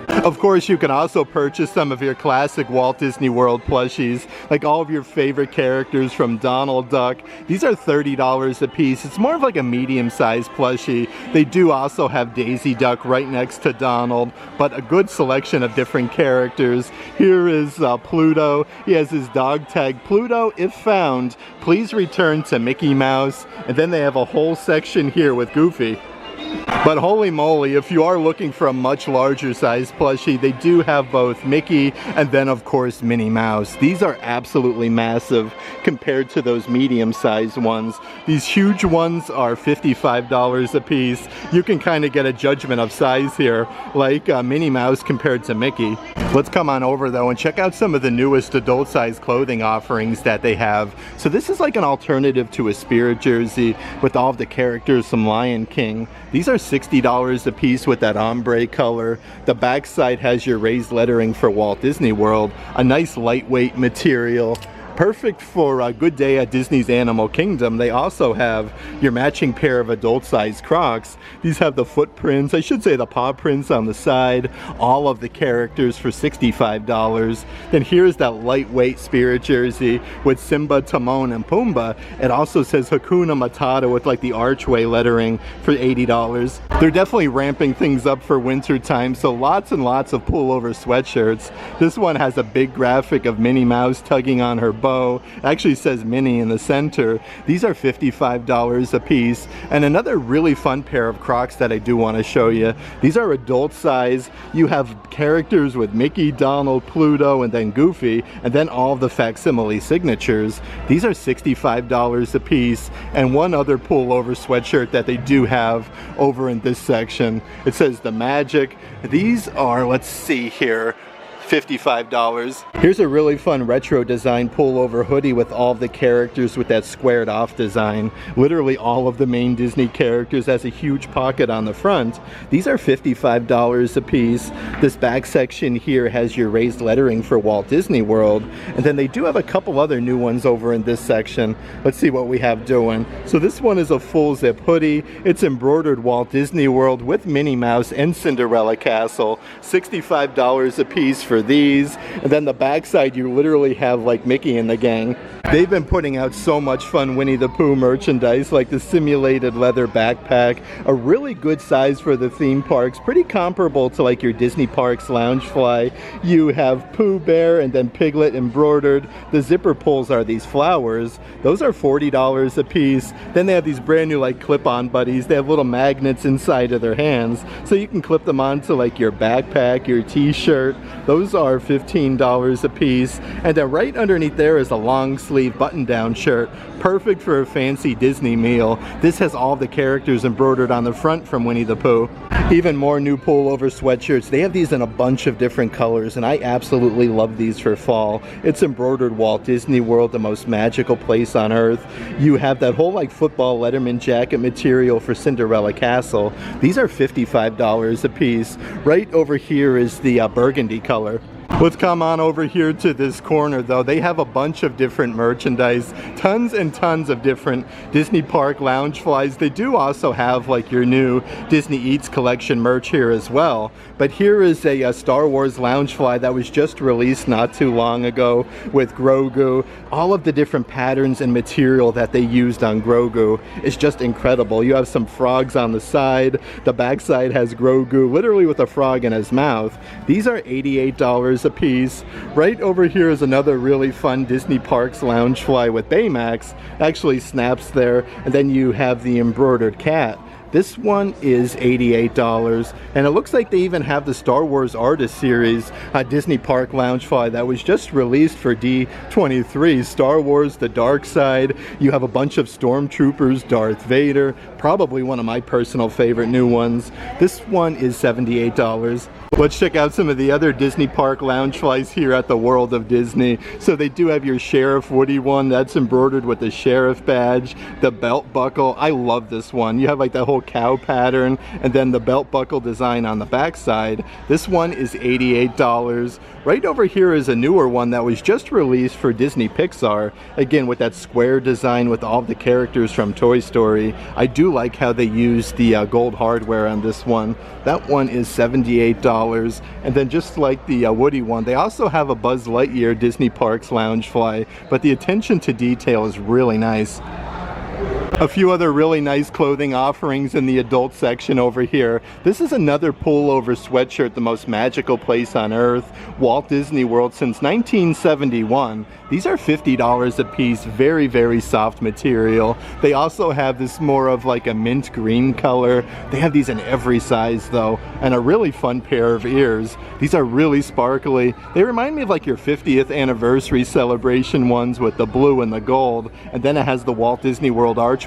Of course, you can also purchase some of your classic Walt Disney World plushies, like all of your favorite characters from Donald Duck. These are $30 a piece. It's more of like a medium-sized plushie. They do also have Daisy Duck right next to Donald, but a good selection of different characters. Here is Pluto. He has his dog tag. Pluto, if found, please return to Mickey Mouse. And then they have a whole section here with Goofy. But holy moly, if you are looking for a much larger size plushie, they do have both Mickey and then of course Minnie Mouse. These are absolutely massive compared to those medium-sized ones. These huge ones are $55 a piece. You can kind of get a judgment of size here, like Minnie Mouse compared to Mickey. Let's come on over though and check out some of the newest adult size clothing offerings that they have. So this is like an alternative to a Spirit jersey with all of the characters from Lion King. These are $60 a piece with that ombre color. The backside has your raised lettering for Walt Disney World. A nice lightweight material. Perfect for a good day at Disney's Animal Kingdom. They also have your matching pair of adult-sized Crocs. These have the footprints, I should say the paw prints on the side, all of the characters for $65. Then here's that lightweight Spirit jersey with Simba, Timon, and Pumbaa. It also says Hakuna Matata with like the archway lettering for $80. They're definitely ramping things up for winter time, so lots and lots of pullover sweatshirts. This one has a big graphic of Minnie Mouse tugging on her bow. It actually says Minnie in the center. These are $55 a piece. And another really fun pair of Crocs that I do want to show you. These are adult size. You have characters with Mickey, Donald, Pluto, and then Goofy, and then all of the facsimile signatures. These are $65 a piece. And one other pullover sweatshirt that they do have over in this section. It says The Magic. These are, let's see here, $55. Here's a really fun retro design pullover hoodie with all of the characters with that squared off design. Literally all of the main Disney characters, has a huge pocket on the front. These are $55 a piece. This back section here has your raised lettering for Walt Disney World. And then they do have a couple other new ones over in this section. Let's see what we have doing. So this one is a full zip hoodie. It's embroidered Walt Disney World with Minnie Mouse and Cinderella Castle. $65 a piece for these. And then the backside you literally have like Mickey and the gang. They've been putting out so much fun Winnie the Pooh merchandise, like the simulated leather backpack, a really good size for the theme parks, pretty comparable to like your Disney Parks Loungefly. You have Pooh Bear and then Piglet embroidered. The zipper pulls are these flowers. Those are $40 a piece. Then they have these brand new like clip-on buddies. They have little magnets inside of their hands, so you can clip them onto like your backpack, your t-shirt. Those are $15 a piece. And then right underneath there is a long sleeve sleeve button-down shirt. Perfect for a fancy Disney meal. This has all the characters embroidered on the front from Winnie the Pooh. Even more new pullover sweatshirts. They have these in a bunch of different colors, and I absolutely love these for fall. It's embroidered Walt Disney World, the most magical place on earth. You have that whole like football Letterman jacket material for Cinderella Castle. These are $55 a piece. Right over here is the burgundy color. Let's come on over here to this corner though. They have a bunch of different merchandise, tons and tons of different Disney Park Loungeflies. They do also have like your new Disney Eats collection merch here as well. But here is a Star Wars Loungefly that was just released not too long ago with Grogu. All of the different patterns and material that they used on Grogu is just incredible. You have some frogs on the side. The back side has Grogu literally with a frog in his mouth. These are $88 a piece. Right over here is another really fun Disney Parks Loungefly with Baymax. Actually snaps there, and then you have the embroidered cat. This one is $88, and it looks like they even have the Star Wars Artist Series Disney Park Loungefly that was just released for D23. Star Wars The Dark Side. You have a bunch of Stormtroopers, Darth Vader, probably one of my personal favorite new ones. This one is $78. Let's check out some of the other Disney Park Loungeflies here at the World of Disney. So they do have your Sheriff Woody one that's embroidered with the Sheriff badge, the belt buckle. I love this one. You have like that whole cow pattern and then the belt buckle design on the back side. This one is $88. Right over here is a newer one that was just released for Disney Pixar. Again, with that square design with all the characters from Toy Story. I do like how they use the gold hardware on this one. That one is $78. And then just like the Woody one, they also have a Buzz Lightyear Disney Parks Loungefly, but the attention to detail is really nice. A few other really nice clothing offerings in the adult section over here. This is another pullover sweatshirt, the most magical place on earth, Walt Disney World since 1971. These are $50 a piece, very, very soft material. They also have this more of like a mint green color. They have these in every size though, and a really fun pair of ears. These are really sparkly. They remind me of like your 50th anniversary celebration ones with the blue and the gold, and then it has the Walt Disney World archway.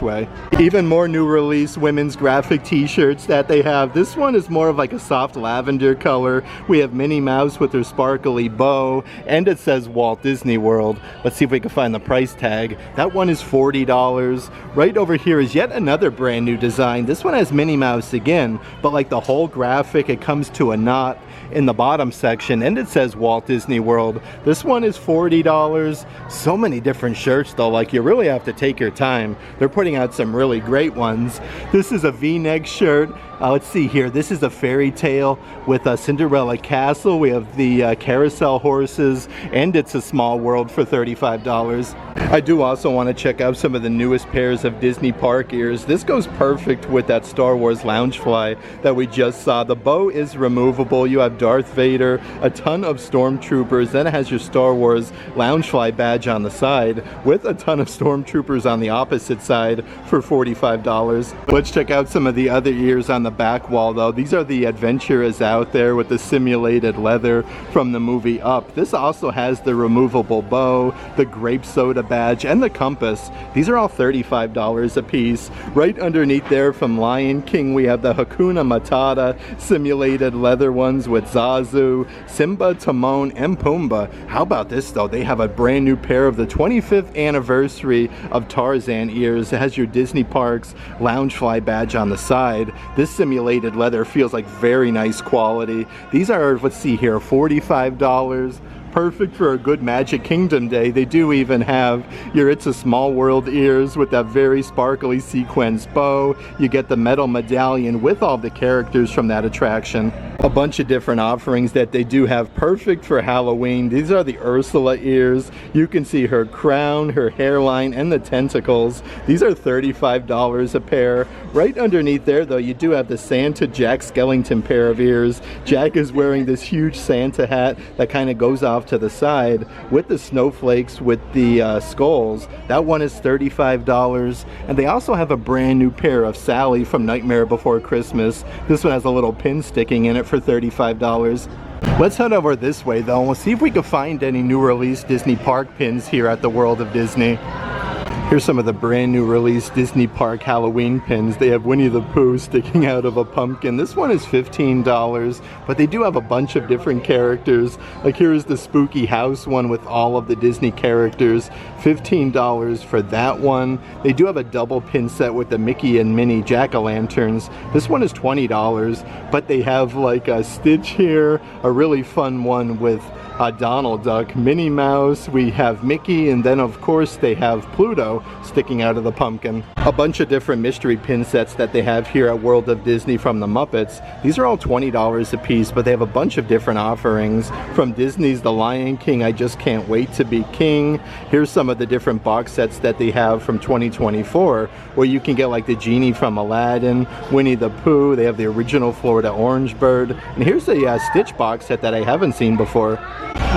Even more new release women's graphic t-shirts that they have. This one is more of like a soft lavender color. We have Minnie Mouse with her sparkly bow, and it says Walt Disney World. Let's see if we can find the price tag. That one is $40. Right over here is yet another brand new design. This one has Minnie Mouse again, but like the whole graphic, it comes to a knot in the bottom section, and it says Walt Disney World. This one is $40. So many different shirts though, like you really have to take your time. They're putting out some really great ones. This is a V-neck shirt. Let's see here. This is a fairy tale with a Cinderella Castle. We have the carousel horses, and it's a small world for $35. I do also want to check out some of the newest pairs of Disney Park ears. This goes perfect with that Star Wars Loungefly that we just saw. The bow is removable. You have Darth Vader, a ton of Stormtroopers, then it has your Star Wars Loungefly badge on the side with a ton of Stormtroopers on the opposite side for $45. Let's check out some of the other ears on the back wall though. These are the Adventurers out there with the simulated leather from the movie Up. This also has the removable bow, the grape soda badge, and the compass. These are all $35 a piece. Right underneath there from Lion King we have the Hakuna Matata simulated leather ones with Zazu, Simba, Timon, and Pumbaa. How about this though? They have a brand new pair of the 25th anniversary of Tarzan ears. It has your Disney Parks Loungefly badge on the side. This simulated leather feels like very nice quality. These are, let's see here, $45. Perfect for a good Magic Kingdom day. They do even have your It's a Small World ears with that very sparkly sequence bow. You get the metal medallion with all the characters from that attraction. A bunch of different offerings that they do have, perfect for Halloween. These are the Ursula ears. You can see her crown, her hairline, and the tentacles. These are $35 a pair. Right underneath there though, you do have the Santa Jack Skellington pair of ears. Jack is wearing this huge Santa hat that kind of goes off to the side with the snowflakes with the skulls. That one is $35. And they also have a brand new pair of Sally from Nightmare Before Christmas. This one has a little pin sticking in it for $35. Let's head over this way though, and we'll see if we can find any new release Disney Park pins here at the World of Disney. Here's some of the brand new release Disney Park Halloween pins. They have Winnie the Pooh sticking out of a pumpkin. This one is $15, but they do have a bunch of different characters. Like here's the spooky house one with all of the Disney characters. $15 for that one. They do have a double pin set with the Mickey and Minnie jack-o'-lanterns. This one is $20, but they have like a Stitch here, a really fun one with Donald Duck, Minnie Mouse, we have Mickey, and then of course they have Pluto sticking out of the pumpkin. A bunch of different mystery pin sets that they have here at World of Disney from the Muppets. These are all $20 a piece, but they have a bunch of different offerings. From Disney's The Lion King, I Just Can't Wait to Be King. Here's some of the different box sets that they have from 2024, where you can get like the Genie from Aladdin, Winnie the Pooh, they have the original Florida Orange Bird, and here's a Stitch box set that I haven't seen before.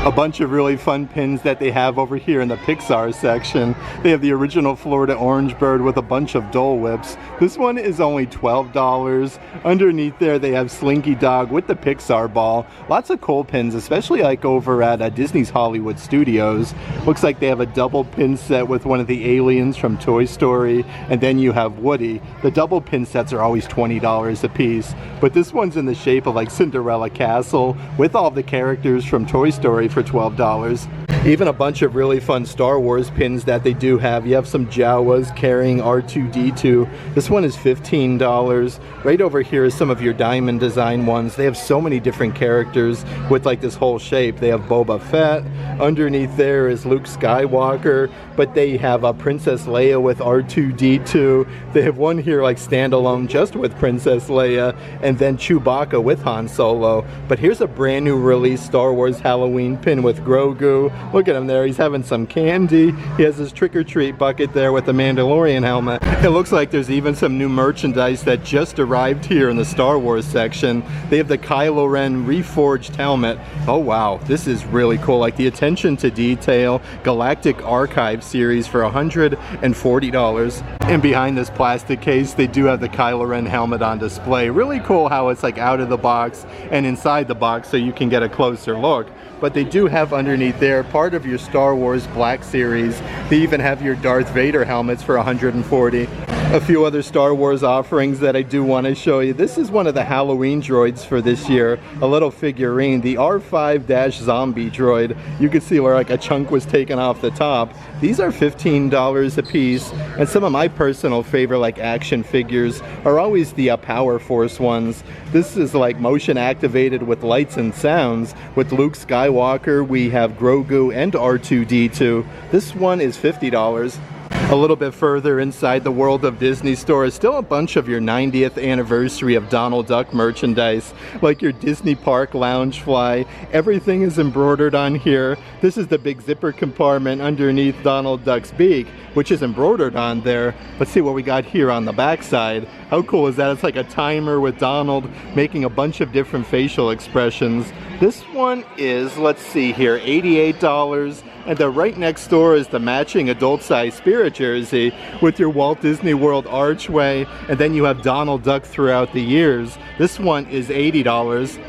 A bunch of really fun pins that they have over here in the Pixar section. They have the original Florida Orange Bird with a bunch of Dole Whips. This one is only $12. Underneath there they have Slinky Dog with the Pixar ball. Lots of cool pins, especially like over at Disney's Hollywood Studios. Looks like they have a double pin set with one of the aliens from Toy Story, and then you have Woody. The double pin sets are always $20 a piece, but this one's in the shape of like Cinderella Castle with all the characters from Toy Story for $12. Even a bunch of really fun Star Wars pins that they do have. You have some Jawas carrying R2-D2. This one is $15. Right over here is some of your diamond design ones. They have so many different characters with like this whole shape. They have Boba Fett. Underneath there is Luke Skywalker, but they have a Princess Leia with R2-D2. They have one here like standalone just with Princess Leia, and then Chewbacca with Han Solo. But here's a brand new release Star Wars Halloween pin with Grogu. Look at him there, he's having some candy. He has his trick-or-treat bucket there with the Mandalorian helmet. It looks like there's even some new merchandise that just arrived here in the Star Wars section. They have the Kylo Ren reforged helmet. Oh wow, this is really cool. Like the attention to detail, Galactic Archive series for $140. And behind this plastic case, they do have the Kylo Ren helmet on display. Really cool how it's like out of the box and inside the box so you can get a closer look. But they do have underneath there part of your Star Wars Black Series. They even have your Darth Vader helmets for $140. A few other Star Wars offerings that I do want to show you. This is one of the Halloween droids for this year, a little figurine, the R5-Zombie droid. You can see where like a chunk was taken off the top. These are $15 a piece, and some of my personal favorite like action figures are always the Power Force ones. This is like motion activated with lights and sounds. With Luke Skywalker, we have Grogu and R2-D2. This one is $50. A little bit further inside the World of Disney store is still a bunch of your 90th anniversary of Donald Duck merchandise, like your Disney Park Loungefly. Everything is embroidered on here. This is the big zipper compartment underneath Donald Duck's beak, which is embroidered on there. Let's see what we got here on the back side. How cool is that? It's like a timer with Donald making a bunch of different facial expressions. This one is, let's see here, $88. And the right next door is the matching adult-sized Spirit jersey with your Walt Disney World archway, and then you have Donald Duck throughout the years. This one is $80.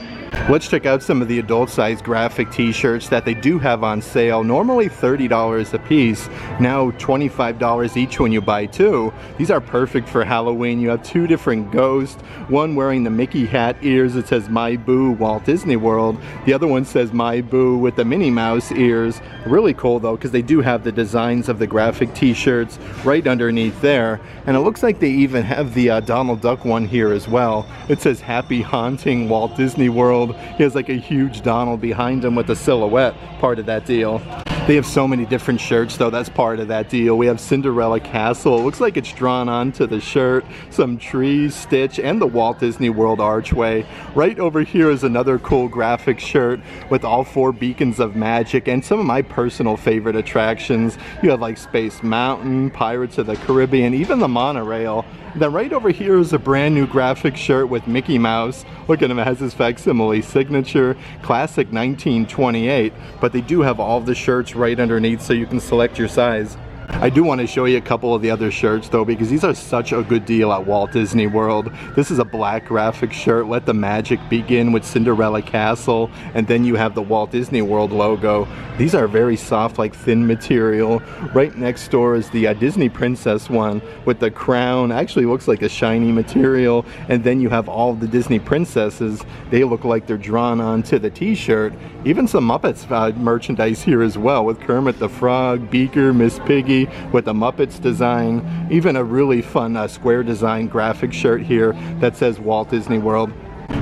Let's check out some of the adult-sized graphic t-shirts that they do have on sale. Normally $30 a piece, now $25 each when you buy two. These are perfect for Halloween. You have two different ghosts, one wearing the Mickey hat ears. It says My Boo Walt Disney World. The other one says My Boo with the Minnie Mouse ears. Really cool though, because they do have the designs of the graphic t-shirts right underneath there. And it looks like they even have the Donald Duck one here as well. It says Happy Haunting Walt Disney World. He has like a huge Donald behind him with a silhouette, part of that deal. They have so many different shirts though, that's part of that deal. We have Cinderella Castle. It looks like it's drawn onto the shirt. Some trees, Stitch, and the Walt Disney World archway. Right over here is another cool graphic shirt with all four beacons of magic and some of my personal favorite attractions. You have like Space Mountain, Pirates of the Caribbean, even the monorail. Then right over here is a brand new graphic shirt with Mickey Mouse. Look at him, it has his facsimile signature, classic 1928. But they do have all the shirts right underneath so you can select your size. I do want to show you a couple of the other shirts though, because these are such a good deal at Walt Disney World. This is a black graphic shirt, Let the Magic Begin, with Cinderella Castle, and then you have the Walt Disney World logo. These are very soft, like thin material. Right next door is the Disney Princess one with the crown. Actually looks like a shiny material. And then you have all of the Disney princesses. They look like they're drawn onto the t-shirt. Even some Muppets merchandise here as well, with Kermit the Frog, Beaker, Miss Piggy, with the Muppets design. Even a really fun square design graphic shirt here that says Walt Disney World.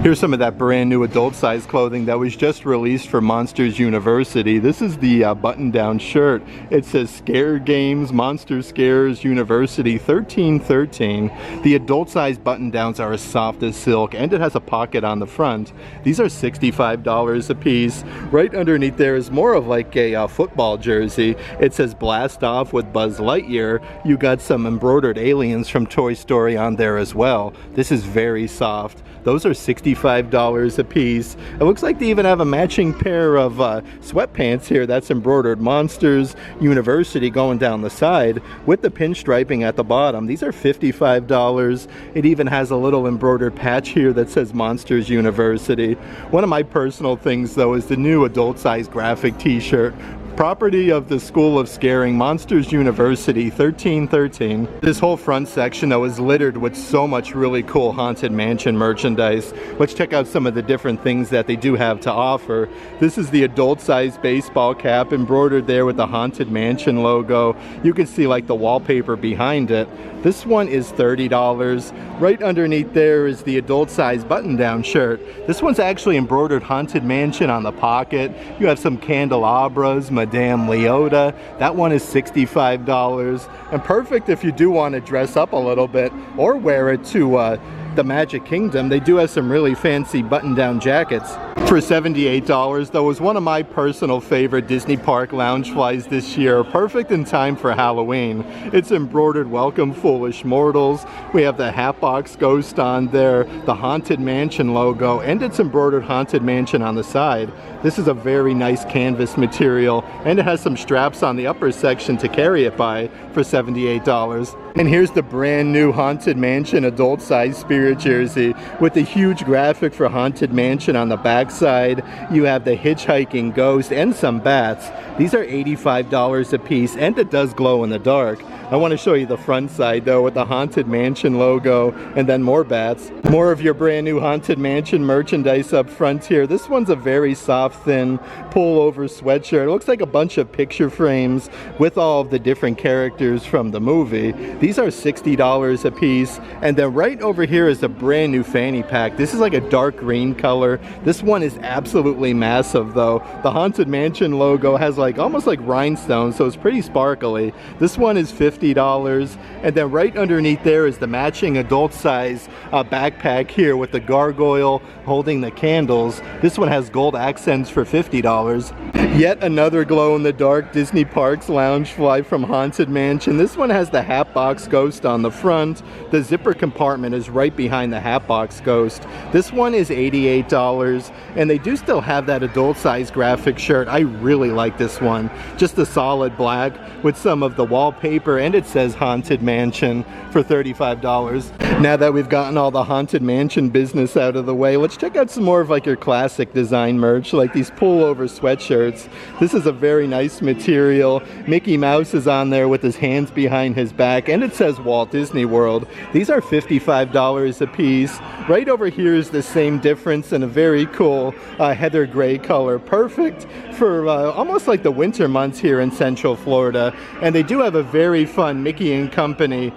Here's some of that brand new adult size clothing that was just released for Monsters University. This is the button-down shirt. It says Scare Games, Monster Scares University 1313. The adult size button-downs are as soft as silk, and it has a pocket on the front. These are $65 a piece. Right underneath there is more of like a football jersey. It says Blast Off with Buzz Lightyear. You got some embroidered aliens from Toy Story on there as well. This is very soft. Those are $65 a piece. It looks like they even have a matching pair of sweatpants here that's embroidered Monsters University going down the side with the pinstriping at the bottom. These are $55. It even has a little embroidered patch here that says Monsters University. One of my personal things though is the new adult size graphic t-shirt. Property of the School of Scaring, Monsters University 1313. This whole front section though is littered with so much really cool Haunted Mansion merchandise. Let's check out some of the different things that they do have to offer. This is the adult size baseball cap embroidered there with the Haunted Mansion logo. You can see like the wallpaper behind it. This one is $30. Right underneath there is the adult size button-down shirt. This one's actually embroidered Haunted Mansion on the pocket. You have some candelabras, Madame Leota. That one is $65. And perfect if you do want to dress up a little bit or wear it to the Magic Kingdom. They do have some really fancy button-down jackets. For $78 though is one of my personal favorite Disney Park lounge flies this year. Perfect in time for Halloween. It's embroidered Welcome Foolish Mortals. We have the Hatbox Ghost on there, the Haunted Mansion logo, and it's embroidered Haunted Mansion on the side. This is a very nice canvas material, and it has some straps on the upper section to carry it by for $78. And here's the brand new Haunted Mansion adult size spirit jersey with the huge graphic for Haunted Mansion on the back side. You have the hitchhiking ghost and some bats. These are $85 a piece, and it does glow in the dark. I want to show you the front side though with the Haunted Mansion logo and then more bats. More of your brand new Haunted Mansion merchandise up front here. This one's a very soft, thin pullover sweatshirt. It looks like a bunch of picture frames with all of the different characters from the movie. These are $60 a piece. And then right over here is a brand new fanny pack. This is like a dark green color. This one is absolutely massive though. The Haunted Mansion logo has like almost like rhinestones, so it's pretty sparkly. This one is $50. And then right underneath there is the matching adult size backpack here with the gargoyle holding the candles. This one has gold accents for $50. Yet another glow-in-the-dark Disney Parks lounge fly from Haunted Mansion. This one has the Hatbox Ghost on the front. The zipper compartment is right behind the Hatbox Ghost. This one is $88, and they do still have that adult size graphic shirt. I really like this one. Just a solid black with some of the wallpaper, and it says Haunted Mansion for $35. Now that we've gotten all the Haunted Mansion business out of the way, let's check out some more of like your classic design merch, like these pullover sweatshirts. This is a very nice material. Mickey Mouse is on there with his hands behind his back, and it says Walt Disney World. These are $55 a piece. Right over here is the same difference in a very cool heather gray color. Perfect for almost like the winter months here in Central Florida. And they do have a very fun Mickey and Company.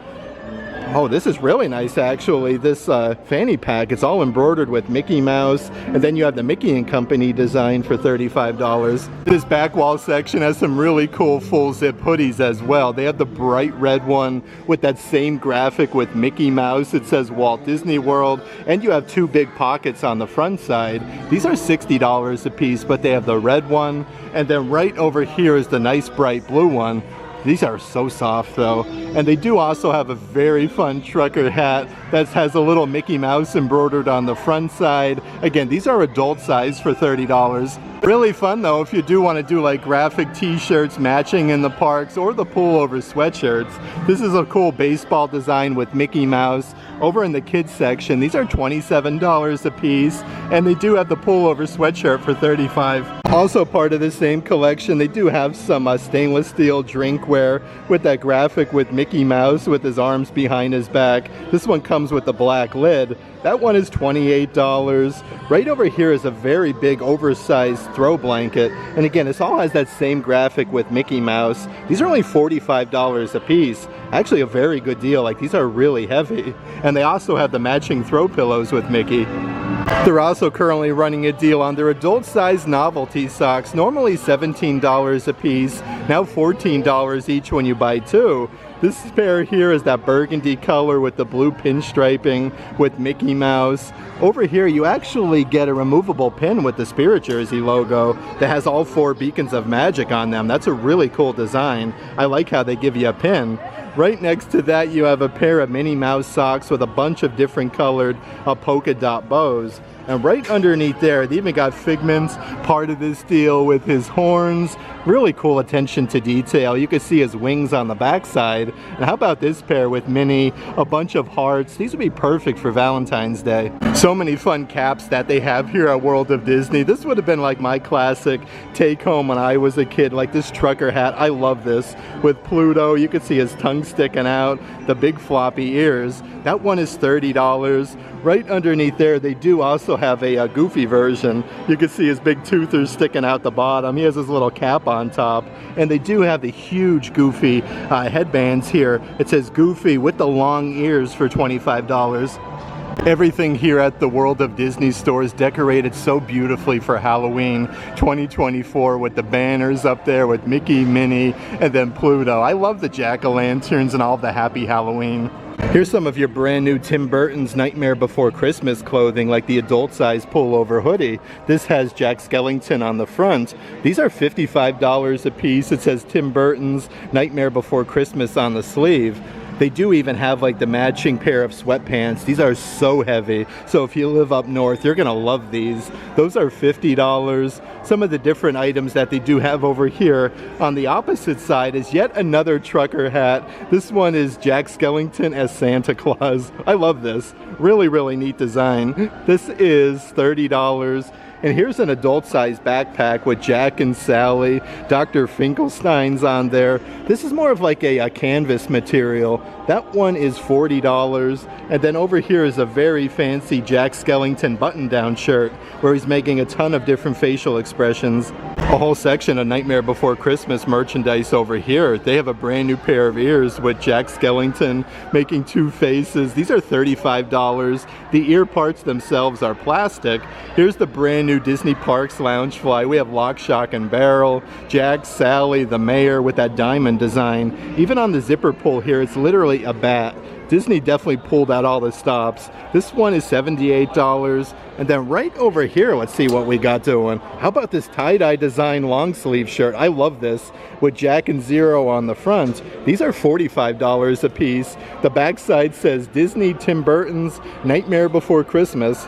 Oh, this is really nice actually. This fanny pack, it's all embroidered with Mickey Mouse, and then you have the Mickey and Company design for $35. This back wall section has some really cool full zip hoodies as well. They have the bright red one with that same graphic with Mickey Mouse. It says Walt Disney World, and you have two big pockets on the front side. These are $60 a piece, but they have the red one, and then right over here is the nice bright blue one. These are so soft though. And they do also have a very fun trucker hat that has a little Mickey Mouse embroidered on the front side. Again, these are adult size for $30. Really fun though if you do want to do like graphic t-shirts matching in the parks or the pullover sweatshirts. This is a cool baseball design with Mickey Mouse. Over in the kids section, these are $27 a piece, and they do have the pullover sweatshirt for $35. Also part of the same collection, they do have some stainless steel drinkware with that graphic with Mickey Mouse with his arms behind his back. This one comes with the black lid. That one is $28. Right over here is a very big oversized throw blanket. And again, this all has that same graphic with Mickey Mouse. These are only $45 a piece. Actually a very good deal. Like, these are really heavy. And they also have the matching throw pillows with Mickey. They're also currently running a deal on their adult size novelty socks. Normally $17 a piece, now $14 each when you buy two. This pair here is that burgundy color with the blue pinstriping with Mickey Mouse. Over here you actually get a removable pin with the Spirit Jersey logo that has all 4 beacons of magic on them. That's a really cool design. I like how they give you a pin. Right next to that you have a pair of Minnie Mouse socks with a bunch of different colored polka dot bows. And right underneath there, they even got Figment's part of this deal with his horns. Really cool attention to detail. You can see his wings on the backside. And how about this pair with Minnie? A bunch of hearts. These would be perfect for Valentine's Day. So many fun caps that they have here at World of Disney. This would have been like my classic take home when I was a kid. Like this trucker hat. I love this. With Pluto, you can see his tongue sticking out. The big floppy ears. That one is $30. Right underneath there, they do also have a Goofy version. You can see his big toothers sticking out the bottom. He has his little cap on top. And they do have the huge Goofy headbands here. It says Goofy with the long ears for $25. Everything here at the World of Disney store is decorated so beautifully for Halloween 2024 with the banners up there with Mickey, Minnie, and then Pluto. I love the jack-o'-lanterns and all the Happy Halloween. Here's some of your brand new Tim Burton's Nightmare Before Christmas clothing, like the adult size pullover hoodie. This has Jack Skellington on the front. These are $55 a piece. It says Tim Burton's Nightmare Before Christmas on the sleeve. They do even have like the matching pair of sweatpants. These are so heavy. So if you live up north, you're gonna love these. Those are $50. Some of the different items that they do have over here on the opposite side is yet another trucker hat. This one is Jack Skellington as Santa Claus. I love this. Really, really neat design. This is $30. And here's an adult-sized backpack with Jack and Sally. Dr. Finkelstein's on there. This is more of like a canvas material. That one is $40. And then over here is a very fancy Jack Skellington button-down shirt where he's making a ton of different facial expressions. A whole section of Nightmare Before Christmas merchandise over here. They have a brand new pair of ears with Jack Skellington making 2 faces. These are $35. The ear parts themselves are plastic. Here's the brand new Disney Parks Loungefly. We have Lock, Shock, and Barrel. Jack, Sally, the mayor with that diamond design. Even on the zipper pull here, it's literally a bat. Disney definitely pulled out all the stops. This one is $78. And then right over here, let's see what we got doing. How about this tie-dye design long sleeve shirt? I love this with Jack and Zero on the front. These are $45 a piece. The backside says Disney Tim Burton's Nightmare Before Christmas.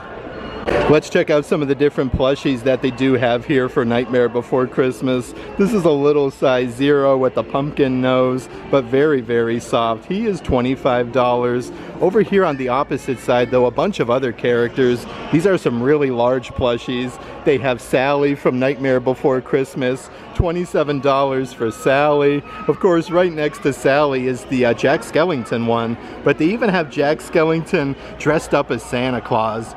Let's check out some of the different plushies that they do have here for Nightmare Before Christmas. This is a little size Zero with a pumpkin nose, but very, very soft. He is $25. Over here on the opposite side, though, a bunch of other characters. These are some really large plushies. They have Sally from Nightmare Before Christmas, $27 for Sally. Of course, right next to Sally is the Jack Skellington one, but they even have Jack Skellington dressed up as Santa Claus.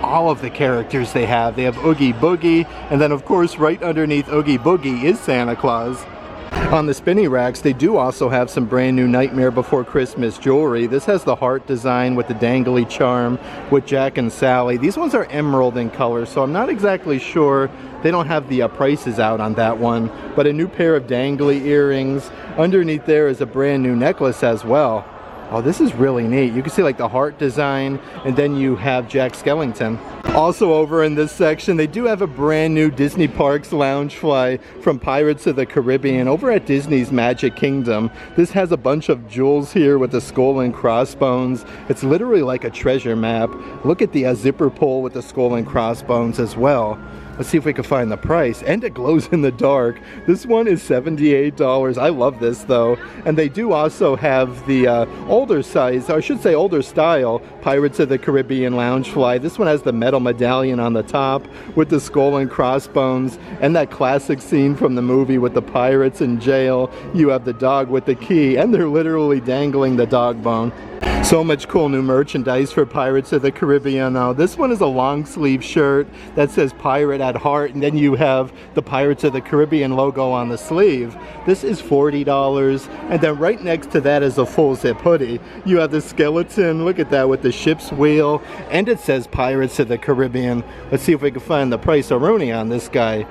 All of the characters they have Oogie Boogie, and then of course right underneath Oogie Boogie is Santa Claus. On the spinny racks, they do also have some brand new Nightmare Before Christmas jewelry. This has the heart design with the dangly charm with Jack and Sally. These ones are emerald in color, so I'm not exactly sure. They don't have the prices out on that one, but a new pair of dangly earrings. Underneath there is a brand new necklace as well. Oh, this is really neat. You can see like the heart design, and then you have Jack Skellington. Also over in this section, they do have a brand new Disney Parks Loungefly from Pirates of the Caribbean over at Disney's Magic Kingdom. This has a bunch of jewels here with the skull and crossbones. It's literally like a treasure map. Look at the zipper pull with the skull and crossbones as well. Let's see if we can find the price. And it glows in the dark. This one is $78. I love this though. And they do also have the older size, or I should say older style, Pirates of the Caribbean Loungefly. This one has the metal medallion on the top with the skull and crossbones and that classic scene from the movie with the pirates in jail. You have the dog with the key and they're literally dangling the dog bone. So much cool new merchandise for Pirates of the Caribbean. Now, this one is a long sleeve shirt that says Pirate at Heart, and then you have the Pirates of the Caribbean logo on the sleeve. This is $40, and then right next to that is a full zip hoodie. You have the skeleton, look at that, with the ship's wheel, and it says Pirates of the Caribbean. Let's see if we can find the price of Rooney on this guy.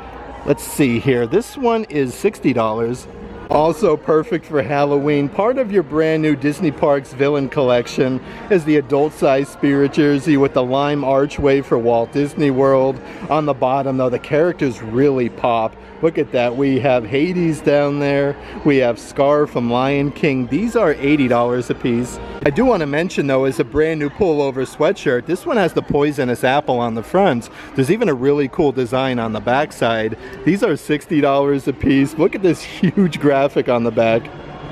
Let's see here. This one is $60. Also perfect for Halloween, part of your brand new Disney Parks Villain Collection is the adult-sized spirit jersey with the lime archway for Walt Disney World. On the bottom though, the characters really pop. Look at that. We have Hades down there. We have Scar from Lion King. These are $80 a piece. I do want to mention though, is a brand new pullover sweatshirt. This one has the poisonous apple on the front. There's even a really cool design on the back side. These are $60 a piece. Look at this huge graphic on the back.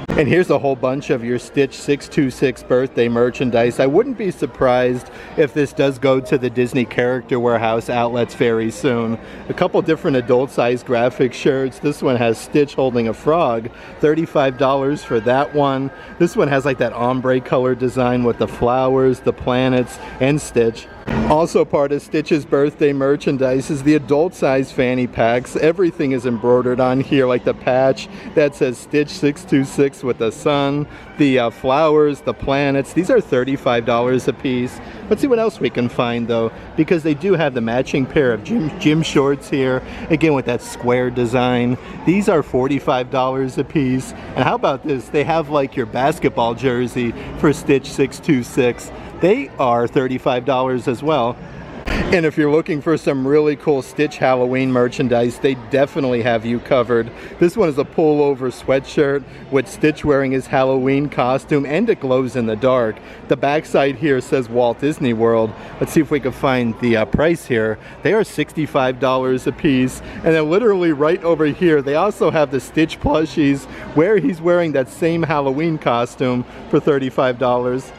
And here's a whole bunch of your Stitch 626 birthday merchandise. I wouldn't be surprised if this does go to the Disney Character Warehouse outlets very soon. A couple different adult-sized graphic shirts. This one has Stitch holding a frog, $35 for that one. This one has like that ombre color design with the flowers, the planets, and Stitch. Also part of Stitch's birthday merchandise is the adult-sized fanny packs. Everything is embroidered on here, like the patch that says Stitch 626 with the sun, the flowers, the planets. These are $35 a piece. Let's see what else we can find though, because they do have the matching pair of gym shorts here, again with that square design. These are $45 a piece. And how about this? They have like your basketball jersey for Stitch 626. They are $35 as well. And if you're looking for some really cool Stitch Halloween merchandise, they definitely have you covered. This one is a pullover sweatshirt with Stitch wearing his Halloween costume, and it glows in the dark. The backside here says Walt Disney World. Let's see if we can find the price here. They are $65 a piece. And then literally right over here, they also have the Stitch plushies where he's wearing that same Halloween costume for $35.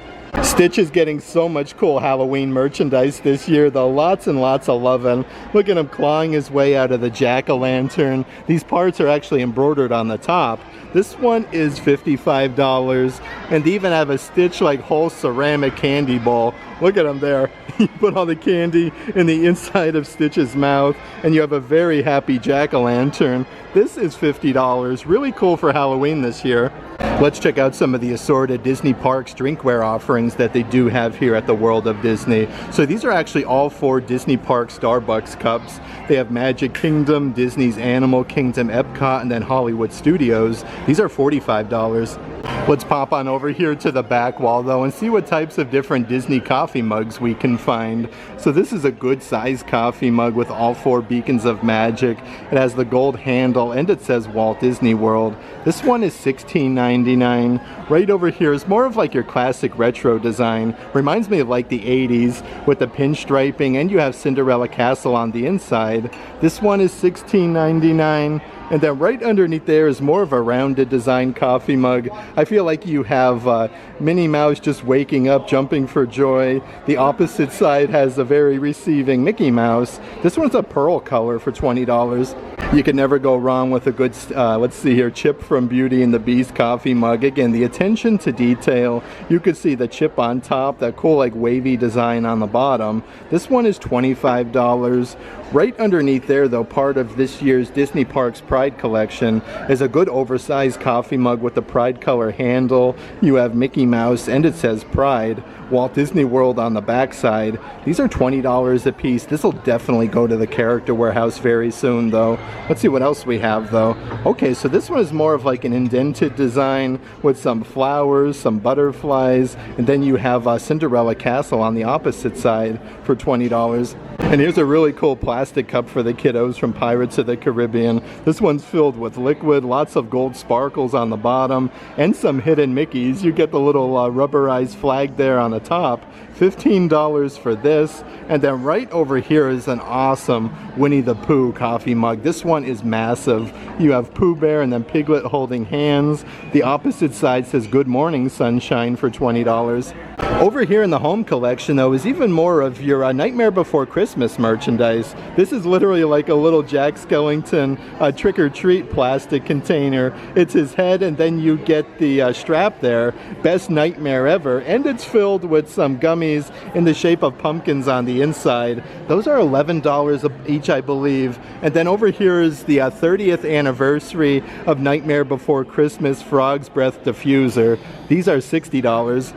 Stitch is getting so much cool Halloween merchandise this year, though. Lots and lots of loving. Look at him clawing his way out of the jack-o'-lantern. These parts are actually embroidered on the top. This one is $55, and they even have a Stitch like whole ceramic candy bowl. Look at him there. You put all the candy in the inside of Stitch's mouth, and you have a very happy jack-o'-lantern. This is $50. Really cool for Halloween this year. Let's check out some of the assorted Disney Parks drinkware offerings that they do have here at the World of Disney. So these are actually all 4 Disney Park Starbucks cups. They have Magic Kingdom, Disney's Animal Kingdom, Epcot, and then Hollywood Studios. These are $45. Let's pop on over here to the back wall though and see what types of different Disney coffee mugs we can find. So this is a good sized coffee mug with all 4 beacons of magic. It has the gold handle and it says Walt Disney World. This one is $16.99. Right over here is more of like your classic retro design. Reminds me of like the 80s with the pinstriping, and you have Cinderella Castle on the inside. This one is $16.99. And then right underneath there is more of a rounded design coffee mug. I feel like you have Minnie Mouse just waking up, jumping for joy. The opposite side has a very receiving Mickey Mouse. This one's a pearl color for $20. You can never go wrong with a good, let's see here, Chip from Beauty and the Beast coffee mug. Again, the attention to detail. You could see the chip on top, that cool like wavy design on the bottom. This one is $25. Right underneath there though, part of this year's Disney Parks Pride collection is a good oversized coffee mug with the Pride color handle. You have Mickey Mouse and it says Pride. Walt Disney World on the backside. These are $20 a piece. This will definitely go to the Character Warehouse very soon though. Let's see what else we have though. Okay, so this one is more of like an indented design with some flowers, some butterflies, and then you have Cinderella Castle on the opposite side for $20. And here's a really cool plastic cup for the kiddos from Pirates of the Caribbean. This one's filled with liquid, lots of gold sparkles on the bottom, and some hidden Mickeys. You get the little rubberized flag there on the top. $15 for this. And then right over here is an awesome Winnie the Pooh coffee mug. This one is massive. You have Pooh Bear and then Piglet holding hands. The opposite side says Good Morning Sunshine for $20. Over here in the home collection though is even more of your Nightmare Before Christmas merchandise. This is literally like a little Jack Skellington trick-or-treat plastic container. It's his head and then you get the strap there, Best Nightmare Ever, and it's filled with some gummies in the shape of pumpkins on the inside. Those are $11 each, I believe. And then over here is the 30th anniversary of Nightmare Before Christmas Frog's Breath Diffuser. These are $60.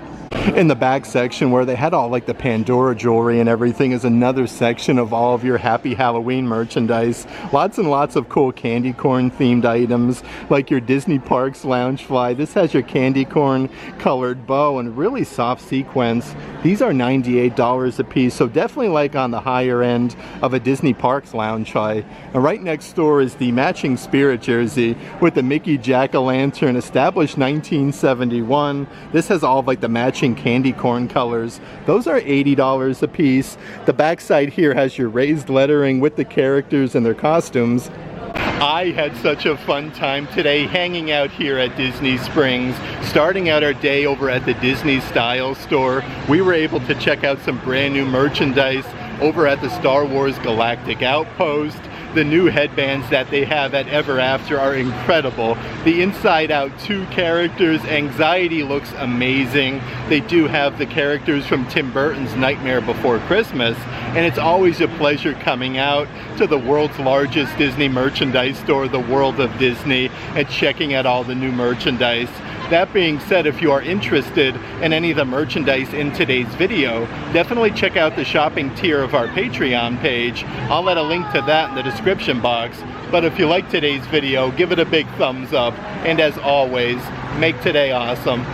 In the back section where they had all like the Pandora jewelry and everything is another section of all of your Happy Halloween merchandise. Lots and lots of cool candy corn themed items like your Disney Parks Loungefly. This has your candy corn colored bow and really soft sequins. These are $98 a piece, so definitely like on the higher end of a Disney Parks Loungefly. And right next door is the matching Spirit jersey with the Mickey Jack-o'-lantern, established 1971. This has all of like the matching candy corn colors. Those are $80 a piece. The backside here has your raised lettering with the characters and their costumes. I had such a fun time today hanging out here at Disney Springs, starting out our day over at the Disney Style store. We were able to check out some brand new merchandise over at the Star Wars Galactic Outpost. The new headbands that they have at Ever After are incredible. The Inside Out 2 characters, Anxiety looks amazing. They do have the characters from Tim Burton's Nightmare Before Christmas, and it's always a pleasure coming out to the world's largest Disney merchandise store, the World of Disney, and checking out all the new merchandise. That being said, if you are interested in any of the merchandise in today's video, definitely check out the shopping tier of our Patreon page. I'll let a link to that in the description box. But if you like today's video, give it a big thumbs up. And as always, make today awesome.